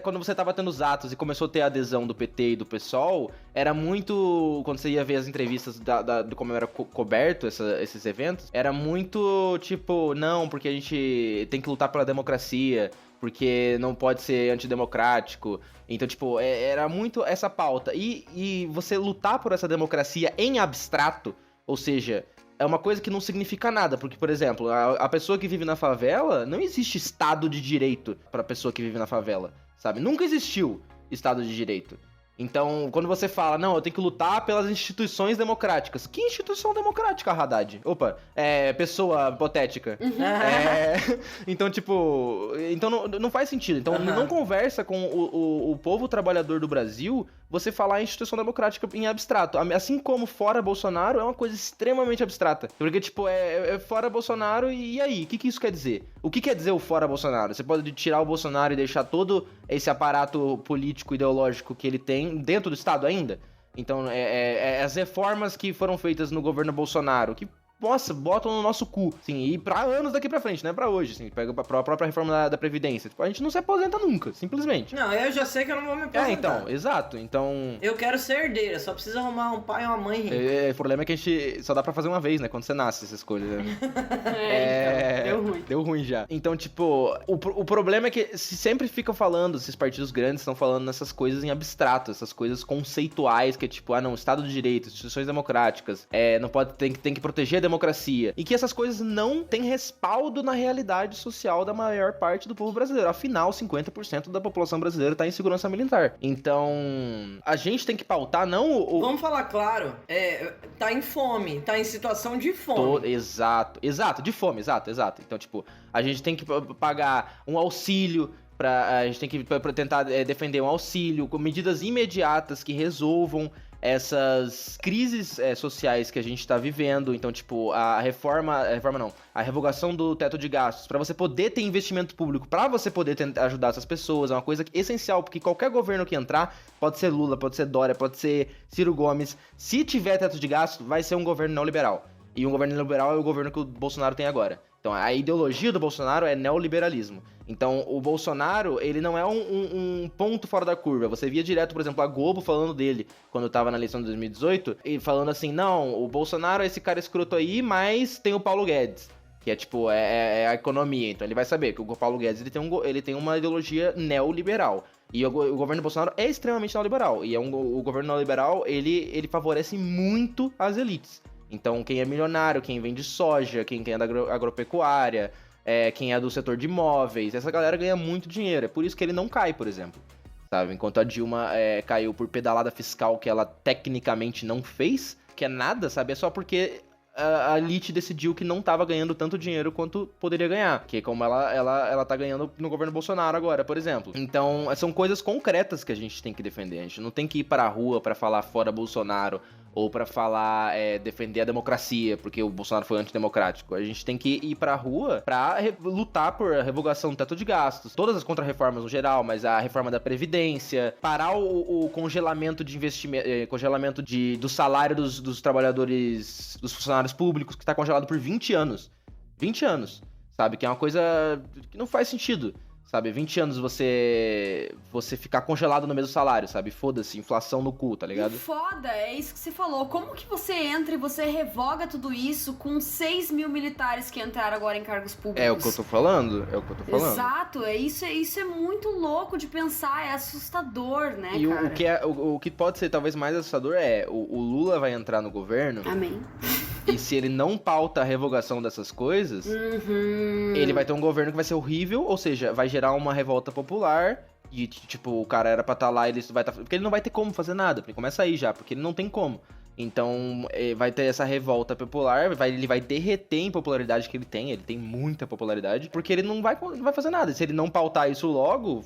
S3: quando você tava tendo os atos e começou a ter a adesão do PT e do PSOL, era muito, quando você ia ver as entrevistas de como era coberto esses eventos, era muito tipo, não, porque a gente tem que lutar pela democracia, porque não pode ser antidemocrático. Então, tipo, era muito essa pauta. E você lutar por essa democracia em abstrato, ou seja, é uma coisa que não significa nada. Porque, por exemplo, a pessoa que vive na favela, não existe Estado de Direito pra pessoa que vive na favela, sabe? Nunca existiu Estado de Direito. Então, quando você fala, não, eu tenho que lutar pelas instituições democráticas. Que instituição democrática, Haddad? Opa, pessoa hipotética. Então, tipo, então não faz sentido. Então, não conversa com o povo trabalhador do Brasil você falar em instituição democrática em abstrato. Assim como fora Bolsonaro é uma coisa extremamente abstrata. Porque, tipo, fora Bolsonaro e aí? O que isso quer dizer? O que quer dizer o fora Bolsonaro? Você pode tirar o Bolsonaro e deixar todo esse aparato político, ideológico que ele tem dentro do Estado ainda? Então, as reformas que foram feitas no governo Bolsonaro, que, nossa, botam no nosso cu, assim, e pra anos daqui pra frente, não é pra hoje, assim, pega pra própria reforma da Previdência. Tipo, a gente não se aposenta nunca, simplesmente.
S2: Não, eu já sei que eu não vou me aposentar.
S3: Então, exato, então...
S2: Eu quero ser herdeira, só preciso arrumar um pai e uma mãe rica.
S3: O problema é que a gente só dá pra fazer uma vez, né, quando você nasce, essa escolha. Né?
S1: Então, deu ruim.
S3: Deu ruim já. Então, tipo, o problema é que se sempre ficam falando, esses partidos grandes estão falando nessas coisas em abstrato, essas coisas conceituais, que é tipo, não, Estado de Direito, instituições democráticas, não pode, tem que proteger a democracia. E que essas coisas não têm respaldo na realidade social da maior parte do povo brasileiro. Afinal, 50% da população brasileira tá em segurança militar. Então, a gente tem que pautar, não
S2: Vamos falar claro, tá em fome, tá em situação de fome.
S3: Exato, de fome, exato. Então, tipo, a gente tem que pagar um auxílio, a gente tem que tentar defender um auxílio, com medidas imediatas que resolvam essas crises sociais que a gente tá vivendo. Então, tipo, a revogação do teto de gastos, pra você poder ter investimento público, pra você poder ajudar essas pessoas, é uma coisa essencial, porque qualquer governo que entrar, pode ser Lula, pode ser Dória, pode ser Ciro Gomes, se tiver teto de gastos, vai ser um governo neoliberal. E um governo neoliberal é o governo que o Bolsonaro tem agora. Então, a ideologia do Bolsonaro é neoliberalismo. Então, o Bolsonaro, ele não é um ponto fora da curva. Você via direto, por exemplo, a Globo falando dele, quando tava na eleição de 2018, e falando assim, não, o Bolsonaro é esse cara escroto aí, mas tem o Paulo Guedes, que é tipo, a economia. Então, ele vai saber que o Paulo Guedes, ele tem uma ideologia neoliberal. E o governo Bolsonaro é extremamente neoliberal. E o governo neoliberal, ele favorece muito as elites. Então, quem é milionário, quem vende soja, quem é da agropecuária, quem é do setor de imóveis. Essa galera ganha muito dinheiro. É por isso que ele não cai, por exemplo. Sabe? Enquanto a Dilma caiu por pedalada fiscal que ela tecnicamente não fez, que é nada, sabe? É só porque a elite decidiu que não tava ganhando tanto dinheiro quanto poderia ganhar. Que é como ela tá ganhando no governo Bolsonaro agora, por exemplo. Então, são coisas concretas que a gente tem que defender. A gente não tem que ir pra rua pra falar fora Bolsonaro ou pra falar, defender a democracia, porque o Bolsonaro foi antidemocrático. A gente tem que ir pra rua pra lutar por a revogação do teto de gastos, todas as contrarreformas no geral, mas a reforma da Previdência, parar o congelamento de investimento, congelamento do salário dos trabalhadores, dos funcionários públicos, que tá congelado por 20 anos. 20 anos, sabe? Que é uma coisa que não faz sentido. Sabe, 20 anos você ficar congelado no mesmo salário, sabe? Foda-se, inflação no cu, tá ligado?
S1: E foda, é isso que você falou. Como que você entra e você revoga tudo isso com 6 mil militares que entraram agora em cargos públicos?
S3: É o que eu tô falando,
S1: Exato, isso é muito louco de pensar, é assustador, né,
S3: e
S1: cara?
S3: O que pode ser talvez mais assustador o Lula vai entrar no governo...
S1: Amém.
S3: E se ele não pauta a revogação dessas coisas, ele vai ter um governo que vai ser horrível, ou seja, vai gerar uma revolta popular. E, tipo, o cara era pra estar lá, ele vai estar... Porque ele não vai ter como fazer nada, porque começa aí já, porque ele não tem como. Então, vai ter essa revolta popular, ele vai derreter em popularidade que ele tem muita popularidade, porque ele não vai fazer nada. Se ele não pautar isso logo,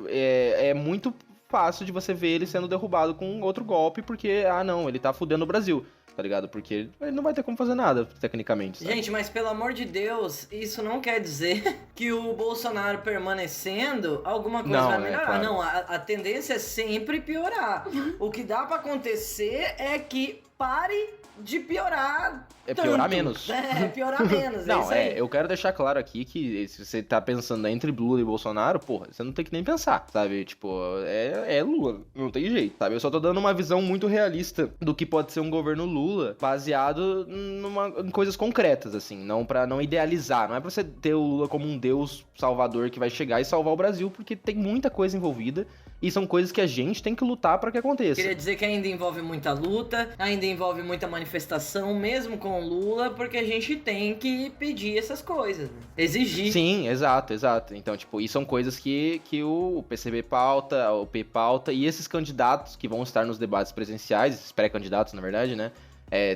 S3: é muito fácil de você ver ele sendo derrubado com outro golpe, porque, não, ele tá fudendo o Brasil. Tá ligado? Porque ele não vai ter como fazer nada, tecnicamente. Sabe?
S2: Gente, mas pelo amor de Deus, isso não quer dizer que o Bolsonaro permanecendo, alguma coisa vai melhorar.
S3: Claro.
S2: Não, a tendência é sempre piorar. O que dá pra acontecer é que pare de piorar.
S3: Piorar menos.
S2: Piorar menos.
S3: Não,
S2: é isso aí.
S3: eu quero deixar claro aqui que se você tá pensando entre Lula e Bolsonaro, porra, você não tem que nem pensar, sabe? Tipo, é Lula, não tem jeito, sabe? Eu só tô dando uma visão muito realista do que pode ser um governo Lula, baseado em coisas concretas, assim, não idealizar, não é pra você ter o Lula como um deus salvador que vai chegar e salvar o Brasil, porque tem muita coisa envolvida. E são coisas que a gente tem que lutar pra que aconteça.
S2: Queria dizer que ainda envolve muita luta, ainda envolve muita manifestação, mesmo com o Lula, porque a gente tem que pedir essas coisas, né? Exigir.
S3: Sim, exato. Então, tipo, e são coisas que o PCB pauta, o P pauta, e esses candidatos que vão estar nos debates presenciais, esses pré-candidatos, na verdade, né?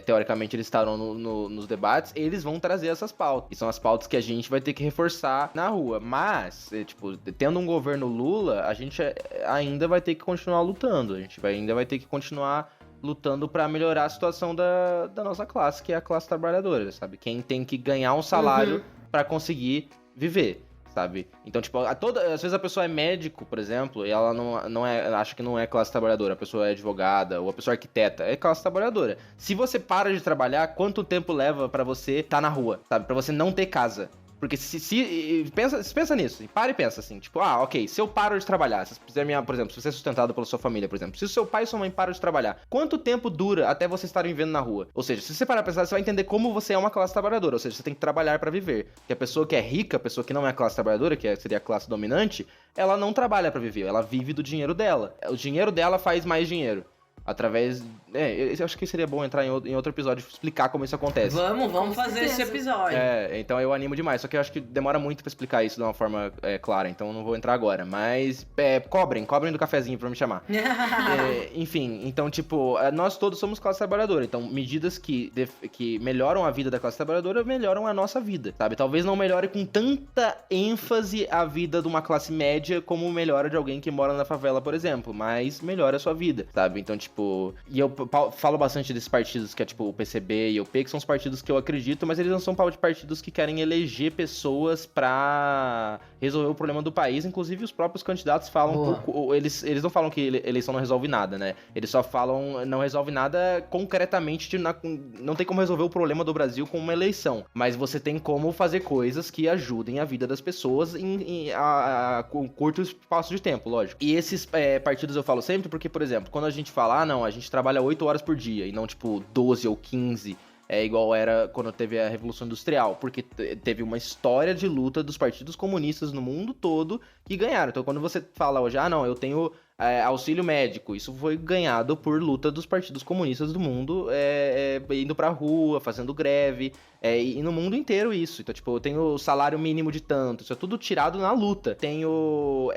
S3: Teoricamente eles estarão nos debates, eles vão trazer essas pautas. E são as pautas que a gente vai ter que reforçar na rua. Mas, tipo, tendo um governo Lula, a gente ainda vai ter que continuar lutando. A gente ainda vai ter que continuar lutando pra melhorar a situação da nossa classe, que é a classe trabalhadora, sabe? Quem tem que ganhar um salário pra conseguir viver. Sabe? Então, tipo, às vezes a pessoa é médico, por exemplo, e ela acha que não é classe trabalhadora, a pessoa é advogada, ou a pessoa é arquiteta, é classe trabalhadora. Se você para de trabalhar, quanto tempo leva pra você tá na rua, sabe? Pra você não ter casa. Porque pensa nisso, para e pensa assim, tipo, ok, se eu paro de trabalhar, por exemplo, se você é sustentado pela sua família, por exemplo, se o seu pai e sua mãe param de trabalhar, quanto tempo dura até você estar vivendo na rua? Ou seja, se você parar pra pensar, você vai entender como você é uma classe trabalhadora, ou seja, você tem que trabalhar pra viver. Porque a pessoa que é rica, a pessoa que não é classe trabalhadora, seria a classe dominante, ela não trabalha pra viver, ela vive do dinheiro dela. O dinheiro dela faz mais dinheiro. Através... eu acho que seria bom entrar em outro episódio e explicar como isso acontece.
S2: Vamos fazer esse episódio.
S3: Então eu animo demais. Só que eu acho que demora muito pra explicar isso de uma forma clara. Então eu não vou entrar agora. Mas cobrem do cafezinho pra me chamar. Enfim, então tipo, nós todos somos classe trabalhadora. Então medidas que melhoram a vida da classe trabalhadora melhoram a nossa vida, sabe? Talvez não melhore com tanta ênfase a vida de uma classe média como melhora de alguém que mora na favela, por exemplo. Mas melhora a sua vida, sabe? Então tipo, e eu falo bastante desses partidos que é tipo o PCB e o P, que são os partidos que eu acredito, mas eles não são partidos que querem eleger pessoas pra resolver o problema do país. Inclusive os próprios candidatos falam eles não falam que eleição não resolve nada, né? Eles só falam não resolve nada concretamente, não tem como resolver o problema do Brasil com uma eleição, mas você tem como fazer coisas que ajudem a vida das pessoas com curto espaço de tempo, lógico. E esses partidos eu falo sempre porque, por exemplo, quando a gente fala, não, a gente trabalha 8 horas por dia e não, tipo, 12 ou 15, igual era quando teve a Revolução Industrial, porque teve uma história de luta dos partidos comunistas no mundo todo que ganharam. Então, quando você fala hoje, não, eu tenho auxílio médico, isso foi ganhado por luta dos partidos comunistas do mundo, indo pra rua, fazendo greve, e no mundo inteiro isso. Então, tipo, eu tenho o salário mínimo de tanto, isso é tudo tirado na luta. Tenho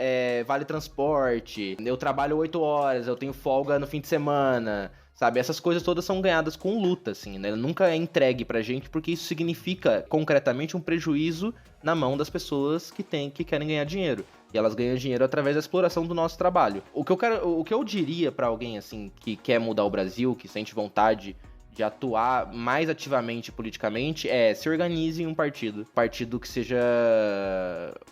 S3: vale transporte, eu trabalho 8 horas, eu tenho folga no fim de semana, sabe? Essas coisas todas são ganhadas com luta, assim, né? Nunca é entregue pra gente, porque isso significa, concretamente, um prejuízo na mão das pessoas que querem ganhar dinheiro. E elas ganham dinheiro através da exploração do nosso trabalho. O que eu diria pra alguém, assim, que quer mudar o Brasil, que sente vontade de atuar mais ativamente politicamente, se organize em um partido que seja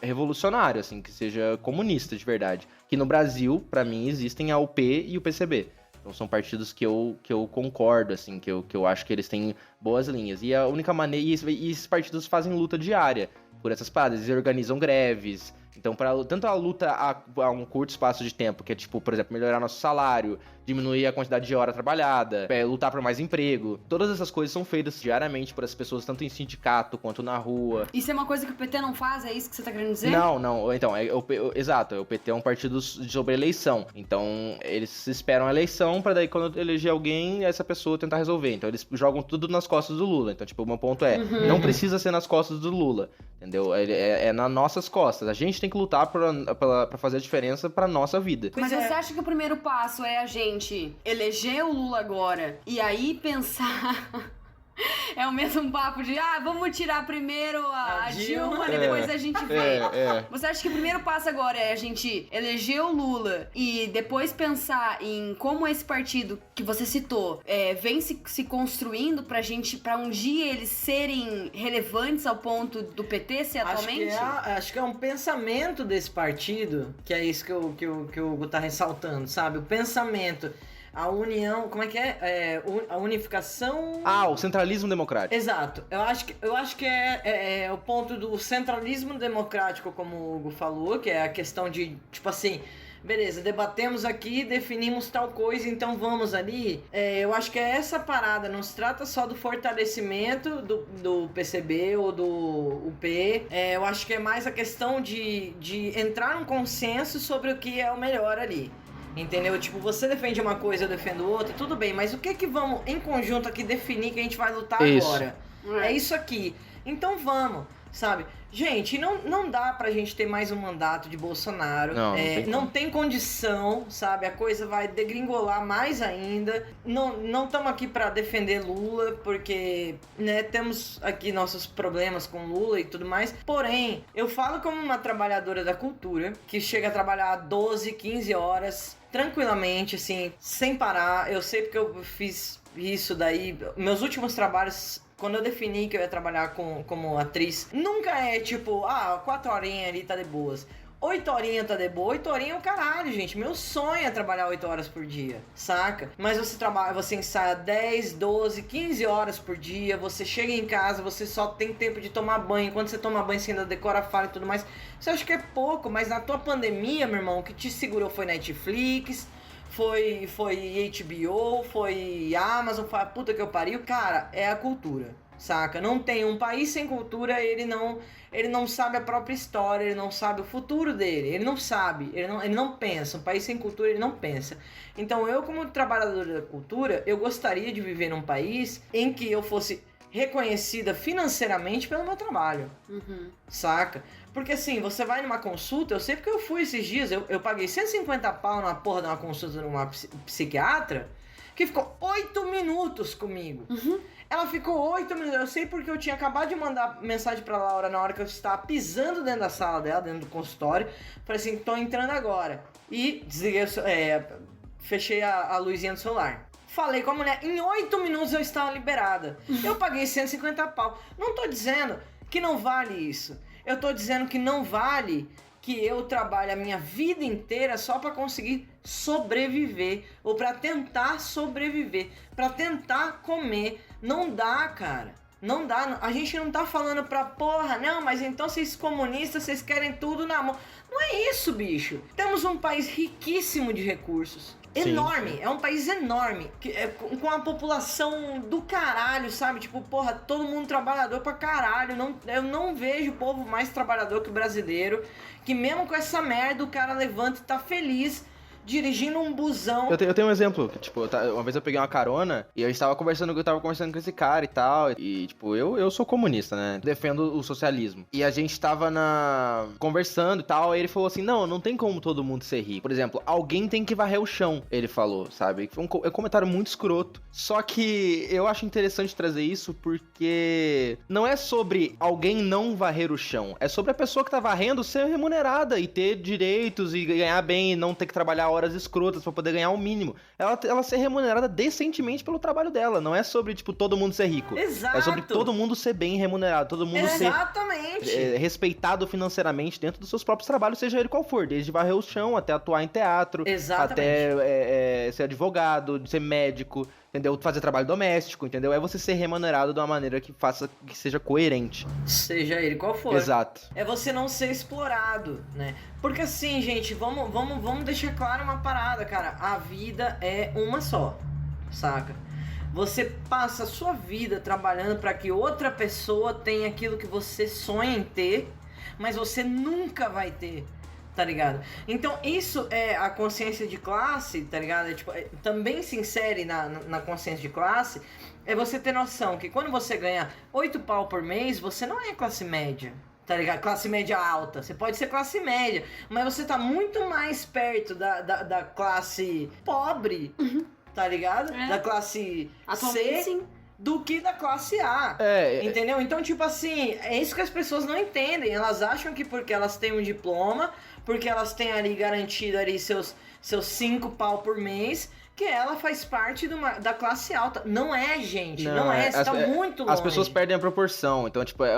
S3: revolucionário, assim, que seja comunista de verdade. Que no Brasil, pra mim, existem a UP e o PCB. Então são partidos que eu concordo, assim, que eu acho que eles têm boas linhas. E a única maneira. E esses partidos fazem luta diária por essas paradas, eles organizam greves. Então, tanto a luta a um curto espaço de tempo, que é tipo, por exemplo, melhorar nosso salário, diminuir a quantidade de hora trabalhada, lutar por mais emprego. Todas essas coisas são feitas diariamente por essas pessoas, tanto em sindicato quanto na rua.
S1: Isso é uma coisa que o PT não faz? É isso que você tá querendo dizer?
S3: Não. Então, exato, o PT é um partido sobre eleição. Então, eles esperam a eleição pra daí, quando eleger alguém, essa pessoa tentar resolver. Então, eles jogam tudo nas costas do Lula. Então, tipo, o meu ponto não precisa ser nas costas do Lula, entendeu? É nas nossas costas. A gente tem que lutar pra fazer a diferença pra nossa vida.
S1: Mas você acha que o primeiro passo é a gente eleger o Lula agora e aí pensar... É o mesmo papo de, vamos tirar primeiro a Dilma, depois a gente vê. Você acha que o primeiro passo agora é a gente eleger o Lula e depois pensar em como esse partido que você citou vem se construindo pra um dia eles serem relevantes ao ponto do PT ser atualmente?
S2: Acho que é um pensamento desse partido, que é isso que o Hugo tá ressaltando, sabe? O pensamento... A união, como é que é? A unificação...
S3: o centralismo democrático.
S2: Exato. Eu acho que é o ponto do centralismo democrático, como o Hugo falou, que é a questão de, tipo assim, beleza, debatemos aqui, definimos tal coisa, então vamos ali. Eu acho que é essa parada, não se trata só do fortalecimento do PCB ou do UP. Eu acho que é mais a questão de entrar num consenso sobre o que é o melhor ali. Entendeu? Tipo, você defende uma coisa, eu defendo outra, tudo bem, mas o que vamos em conjunto aqui definir que a gente vai lutar agora? É isso aqui. Então vamos, sabe? Gente, não dá pra gente ter mais um mandato de Bolsonaro. Não tem condição, sabe? A coisa vai degringolar mais ainda. Não estamos aqui pra defender Lula, porque, né, temos aqui nossos problemas com Lula e tudo mais. Porém, eu falo como uma trabalhadora da cultura, que chega a trabalhar 12, 15 horas tranquilamente, assim, sem parar. Eu sei porque eu fiz isso daí. Meus últimos trabalhos, quando eu defini que eu ia trabalhar como atriz, nunca é tipo, 4 horinhas ali tá de boas. 8 horinhas tá de boa, 8 horinhas é o caralho, gente. Meu sonho é trabalhar 8 horas por dia, saca? Mas você ensaia 10, 12, 15 horas por dia, você chega em casa, você só tem tempo de tomar banho. Quando você toma banho, você ainda decora a fala e tudo mais. Você acha que é pouco, mas na tua pandemia, meu irmão, o que te segurou foi Netflix, foi HBO, foi Amazon, foi a puta que eu pariu. Cara, é a cultura, saca? Não tem um país sem cultura, ele não sabe a própria história, ele não sabe o futuro dele, ele não sabe, ele não pensa. Um país sem cultura, ele não pensa. Então eu, como trabalhador da cultura, eu gostaria de viver num país em que eu fosse reconhecida financeiramente pelo meu trabalho, saca? Porque assim, você vai numa consulta, eu sei porque eu fui esses dias, eu paguei 150 pau numa porra de uma consulta numa psiquiatra, que ficou 8 minutos comigo. Ela ficou 8 minutos, eu sei porque eu tinha acabado de mandar mensagem pra Laura na hora que eu estava pisando dentro da sala dela, dentro do consultório. Falei assim, tô entrando agora. E desliguei, fechei a luzinha do celular. Falei com a mulher, em 8 minutos eu estava liberada. Eu paguei 150 pau. Não tô dizendo que não vale isso. Eu tô dizendo que não vale que eu trabalhe a minha vida inteira só pra conseguir sobreviver. Ou pra tentar sobreviver. Pra tentar comer. Não dá, cara. Não dá. A gente não tá falando pra porra, não, mas então vocês comunistas, vocês querem tudo na mão. Não é isso, bicho. Temos um país riquíssimo de recursos. Enorme, sim. É um país enorme, com a população do caralho, sabe? Tipo, porra, todo mundo trabalhador pra caralho. Eu não vejo o povo mais trabalhador que o brasileiro, que mesmo com essa merda o cara levanta e tá feliz dirigindo um busão.
S3: Eu tenho um exemplo, que, tipo, uma vez eu peguei uma carona e eu tava conversando com esse cara e tal, e, tipo, eu sou comunista, né? Defendo o socialismo. E a gente tava conversando e tal, e ele falou assim, não tem como todo mundo ser rico. Por exemplo, alguém tem que varrer o chão, ele falou, sabe? Foi um comentário muito escroto. Só que eu acho interessante trazer isso porque não é sobre alguém não varrer o chão, é sobre a pessoa que tá varrendo ser remunerada e ter direitos e ganhar bem e não ter que trabalhar horas escrotas pra poder ganhar o mínimo. Ela ser remunerada decentemente pelo trabalho dela. Não é sobre, tipo, todo mundo ser rico.
S2: Exato.
S3: É sobre todo mundo ser bem remunerado, todo mundo
S2: Exatamente.
S3: ser respeitado financeiramente dentro dos seus próprios trabalhos, seja ele qual for. Desde varrer o chão, até atuar em teatro,
S2: Exatamente.
S3: até ser advogado, ser médico, entendeu? Fazer trabalho doméstico, entendeu? É você ser remunerado de uma maneira que seja coerente.
S2: Seja ele qual for.
S3: Exato.
S2: É você não ser explorado, né? Porque assim, gente, vamos deixar claro uma parada, cara. A vida é uma só, saca? Você passa a sua vida trabalhando para que outra pessoa tenha aquilo que você sonha em ter, mas você nunca vai ter, tá ligado? Então isso é a consciência de classe, tá ligado? Também se insere na consciência de classe, é você ter noção que quando você ganha 8 pau por mês, você não é classe média, tá ligado? Classe média alta, você pode ser classe média, mas você tá muito mais perto da classe pobre, tá ligado? Da classe
S1: Atualmente,
S2: C
S1: sim.
S2: do que da classe A. Entendeu? Então, tipo assim, é isso que as pessoas não entendem. Elas acham que porque elas têm um diploma, porque elas têm ali garantido ali seus 5 pau por mês, que ela faz parte da classe alta. Não é, gente. Não é. Você tá muito longe.
S3: As pessoas perdem a proporção. Então, tipo, é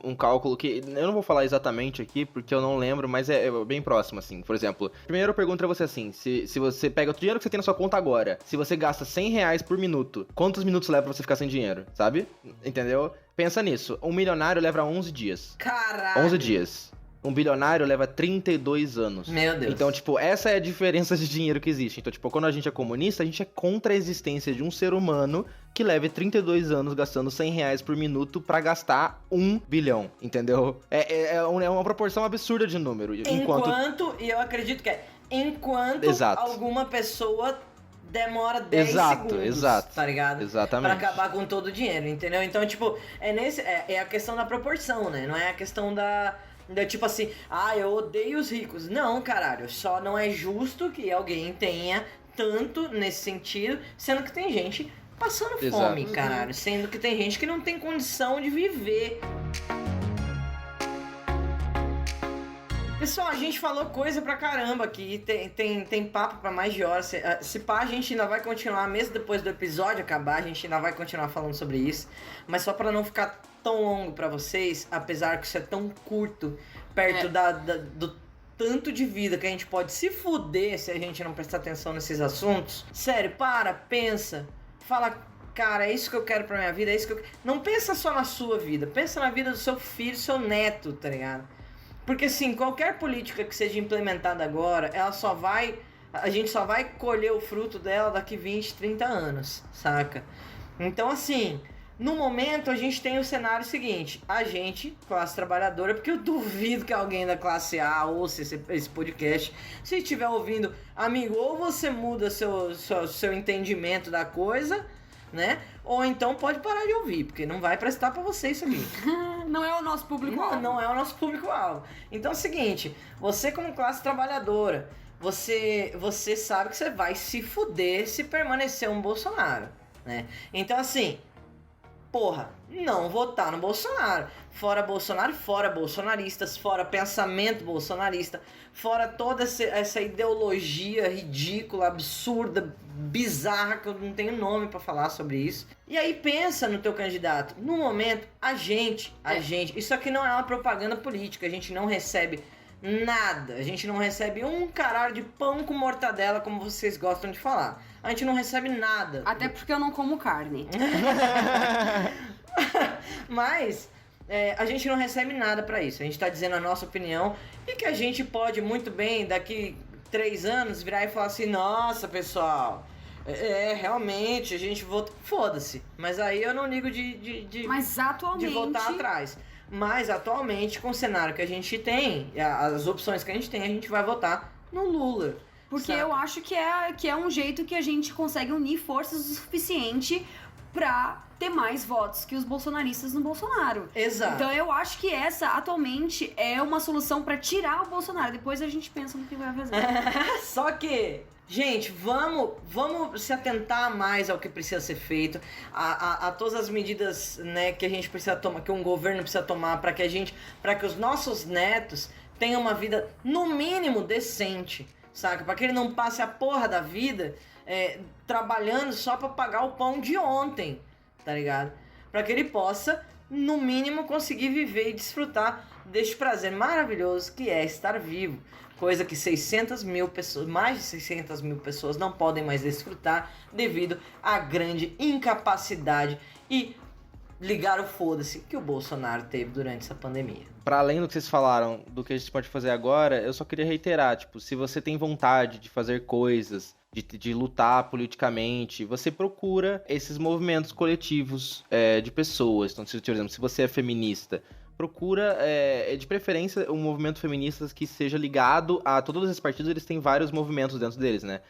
S3: um cálculo que... Eu não vou falar exatamente aqui, porque eu não lembro, mas é bem próximo, assim. Por exemplo, primeiro eu pergunto pra você assim, se você pega o dinheiro que você tem na sua conta agora, se você gasta 100 reais por minuto, quantos minutos leva pra você ficar sem dinheiro, sabe? Entendeu? Pensa nisso. Um milionário leva 11 dias.
S2: Caralho.
S3: 11 dias. Um bilionário leva 32 anos.
S2: Meu Deus.
S3: Então, tipo, essa é a diferença de dinheiro que existe. Então, tipo, quando a gente é comunista, a gente é contra a existência de um ser humano que leve 32 anos gastando 100 reais por minuto pra gastar 1 bilhão, entendeu? É uma proporção absurda de número.
S2: Enquanto e eu acredito que enquanto alguma pessoa demora 10 segundos, tá ligado?
S3: Exatamente.
S2: Pra acabar com todo o dinheiro, entendeu? Então, tipo, é a questão da proporção, né? Não é a questão tipo assim, eu odeio os ricos. Não, caralho, só não é justo que alguém tenha tanto nesse sentido, sendo que tem gente passando fome, caralho. Sendo que tem gente que não tem condição de viver. Pessoal, a gente falou coisa pra caramba aqui, tem papo pra mais de horas. Se pá, a gente ainda vai continuar, mesmo depois do episódio acabar, a gente ainda vai continuar falando sobre isso. Mas só pra não ficar tão longo pra vocês, apesar que isso é tão curto, perto do tanto de vida que a gente pode se fuder se a gente não prestar atenção nesses assuntos. Sério, pensa, fala, cara, é isso que eu quero pra minha vida, é isso que eu... Não pensa só na sua vida, pensa na vida do seu filho, seu neto, tá ligado? Porque assim, qualquer política que seja implementada agora, a gente só vai colher o fruto dela daqui 20, 30 anos, saca? Então assim, no momento a gente tem o cenário seguinte, a gente, classe trabalhadora, porque eu duvido que alguém da classe A ouça esse podcast, se estiver ouvindo, amigo, ou você muda seu entendimento da coisa, né? Ou então pode parar de ouvir, porque não vai prestar pra você isso aqui.
S1: Não é o nosso público-alvo.
S2: Não é o nosso público-alvo. Então é o seguinte, você como classe trabalhadora, você sabe que você vai se fuder se permanecer um Bolsonaro, né? Então assim, não votar no Bolsonaro. Fora Bolsonaro, fora bolsonaristas, fora pensamento bolsonarista, fora toda essa ideologia ridícula, absurda, bizarra, que eu não tenho nome pra falar sobre isso. E aí pensa no teu candidato. No momento, a gente, isso aqui não é uma propaganda política, a gente não recebe nada, a gente não recebe um caralho de pão com mortadela, como vocês gostam de falar. A gente não recebe nada.
S1: Até porque eu não como carne.
S2: Mas a gente não recebe nada pra isso. A gente tá dizendo a nossa opinião e que a gente pode muito bem, daqui 3 anos, virar e falar assim, nossa, pessoal, realmente, a gente vota... Foda-se. Mas aí eu não ligo
S1: Mas atualmente...
S2: de voltar atrás. Mas atualmente, com o cenário que a gente tem, as opções que a gente tem, a gente vai votar no Lula.
S1: Porque
S2: Saca.
S1: eu acho que é um jeito que a gente consegue unir forças o suficiente pra ter mais votos que os bolsonaristas no Bolsonaro.
S2: Exato.
S1: Então eu acho que essa, atualmente, é uma solução pra tirar o Bolsonaro. Depois a gente pensa no que vai fazer.
S2: Só que, gente, vamos se atentar mais ao que precisa ser feito, a todas as medidas, né, que a gente precisa tomar, que um governo precisa tomar para que os nossos netos tenham uma vida no mínimo decente, saca? Para que ele não passe a porra da vida trabalhando só para pagar o pão de ontem, tá ligado? Para que ele possa, no mínimo, conseguir viver e desfrutar deste prazer maravilhoso que é estar vivo. Coisa que 600 mil pessoas, mais de 600 mil pessoas não podem mais desfrutar devido à grande incapacidade e ligar o foda-se que o Bolsonaro teve durante essa pandemia.
S3: Pra além do que vocês falaram, do que a gente pode fazer agora, eu só queria reiterar, tipo, se você tem vontade de fazer coisas, de lutar politicamente, você procura esses movimentos coletivos de pessoas. Então, por exemplo, se você é feminista, procura, de preferência, um movimento feminista que seja ligado a todos esses partidos. Eles têm vários movimentos dentro deles, né?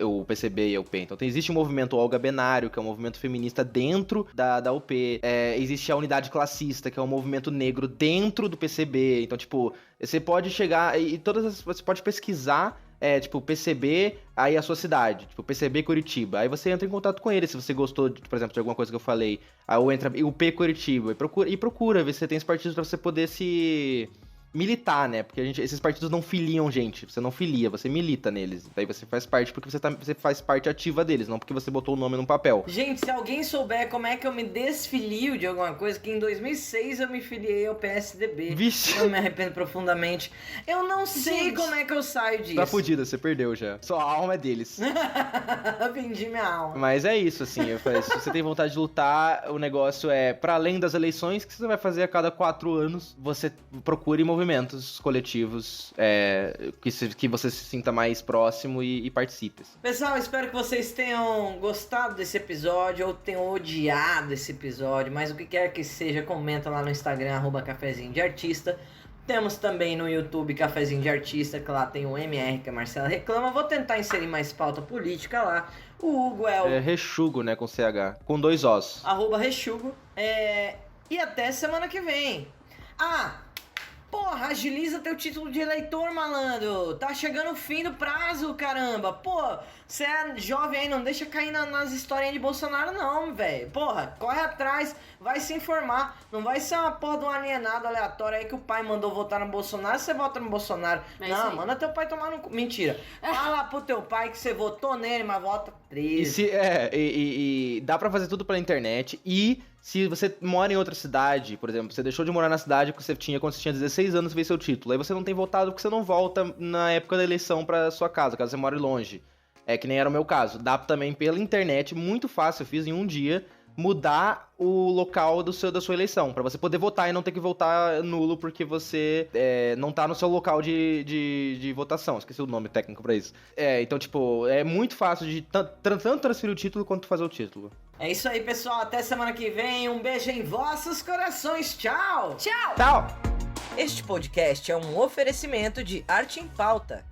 S3: O PCB e a UP. Então, existe o movimento Olga Benário, que é um movimento feminista dentro da UP. Existe a Unidade Classista, que é um movimento negro dentro do PCB. Então, tipo, você pode chegar você pode pesquisar tipo, PCB, aí a sua cidade, tipo, PCB Curitiba. Aí você entra em contato com ele, se você gostou, por exemplo, de alguma coisa que eu falei. Aí entra UP Curitiba e procura ver se você tem esses partidos pra você poder se militar, né? Porque esses partidos não filiam gente. Você não filia, você milita neles. Daí você faz parte porque você faz parte ativa deles, não porque você botou o nome num papel.
S2: Gente, se alguém souber como é que eu me desfilio de alguma coisa, que em 2006 eu me filiei ao PSDB.
S3: Vixe.
S2: Eu me arrependo profundamente. Eu não sei
S1: Gente,
S2: como é que eu saio disso.
S3: Tá fudida, você perdeu já. Sua alma é deles.
S2: Vendi minha alma.
S3: Mas é isso, assim, eu falei, se você tem vontade de lutar, o negócio para além das eleições, que você vai fazer a cada 4 anos, você procure movimentos coletivos que você se sinta mais próximo e participe.
S2: Pessoal, espero que vocês tenham gostado desse episódio ou tenham odiado esse episódio, mas o que quer que seja, comenta lá no Instagram, @cafezinho de artista. Temos também no YouTube Cafezinho de Artista, que lá tem o MR, que a Marcela reclama. Vou tentar inserir mais pauta política lá. O Hugo é o
S3: Rechugo, né, com CH, com 2 Os.
S2: @rechugo. E até semana que vem. Porra, agiliza teu título de eleitor, malandro. Tá chegando o fim do prazo, caramba. Pô, você é jovem aí, não deixa cair nas historinhas de Bolsonaro, não, velho. Porra, corre atrás, vai se informar. Não vai ser uma porra de um alienado aleatório aí que o pai mandou votar no Bolsonaro, você vota no Bolsonaro. Não, manda teu pai tomar no cu. Mentira. Fala pro teu pai que você votou nele, mas vota 13.
S3: E dá pra fazer tudo pela internet. E se você mora em outra cidade, por exemplo, você deixou de morar na cidade que você tinha quando você tinha 16 anos e fez seu título. Aí você não tem votado porque você não volta na época da eleição pra sua casa, caso você more longe. Que nem era o meu caso. Dá também pela internet, muito fácil, eu fiz em um dia, mudar o local da sua eleição, pra você poder votar e não ter que votar nulo porque você não tá no seu local de votação. Esqueci o nome técnico pra isso. Então, tipo, é muito fácil de tanto transferir o título quanto fazer o título.
S2: É isso aí, pessoal. Até semana que vem. Um beijo em vossos corações. Tchau!
S1: Tchau!
S3: Tchau!
S2: Este podcast é um oferecimento de Arte em Pauta.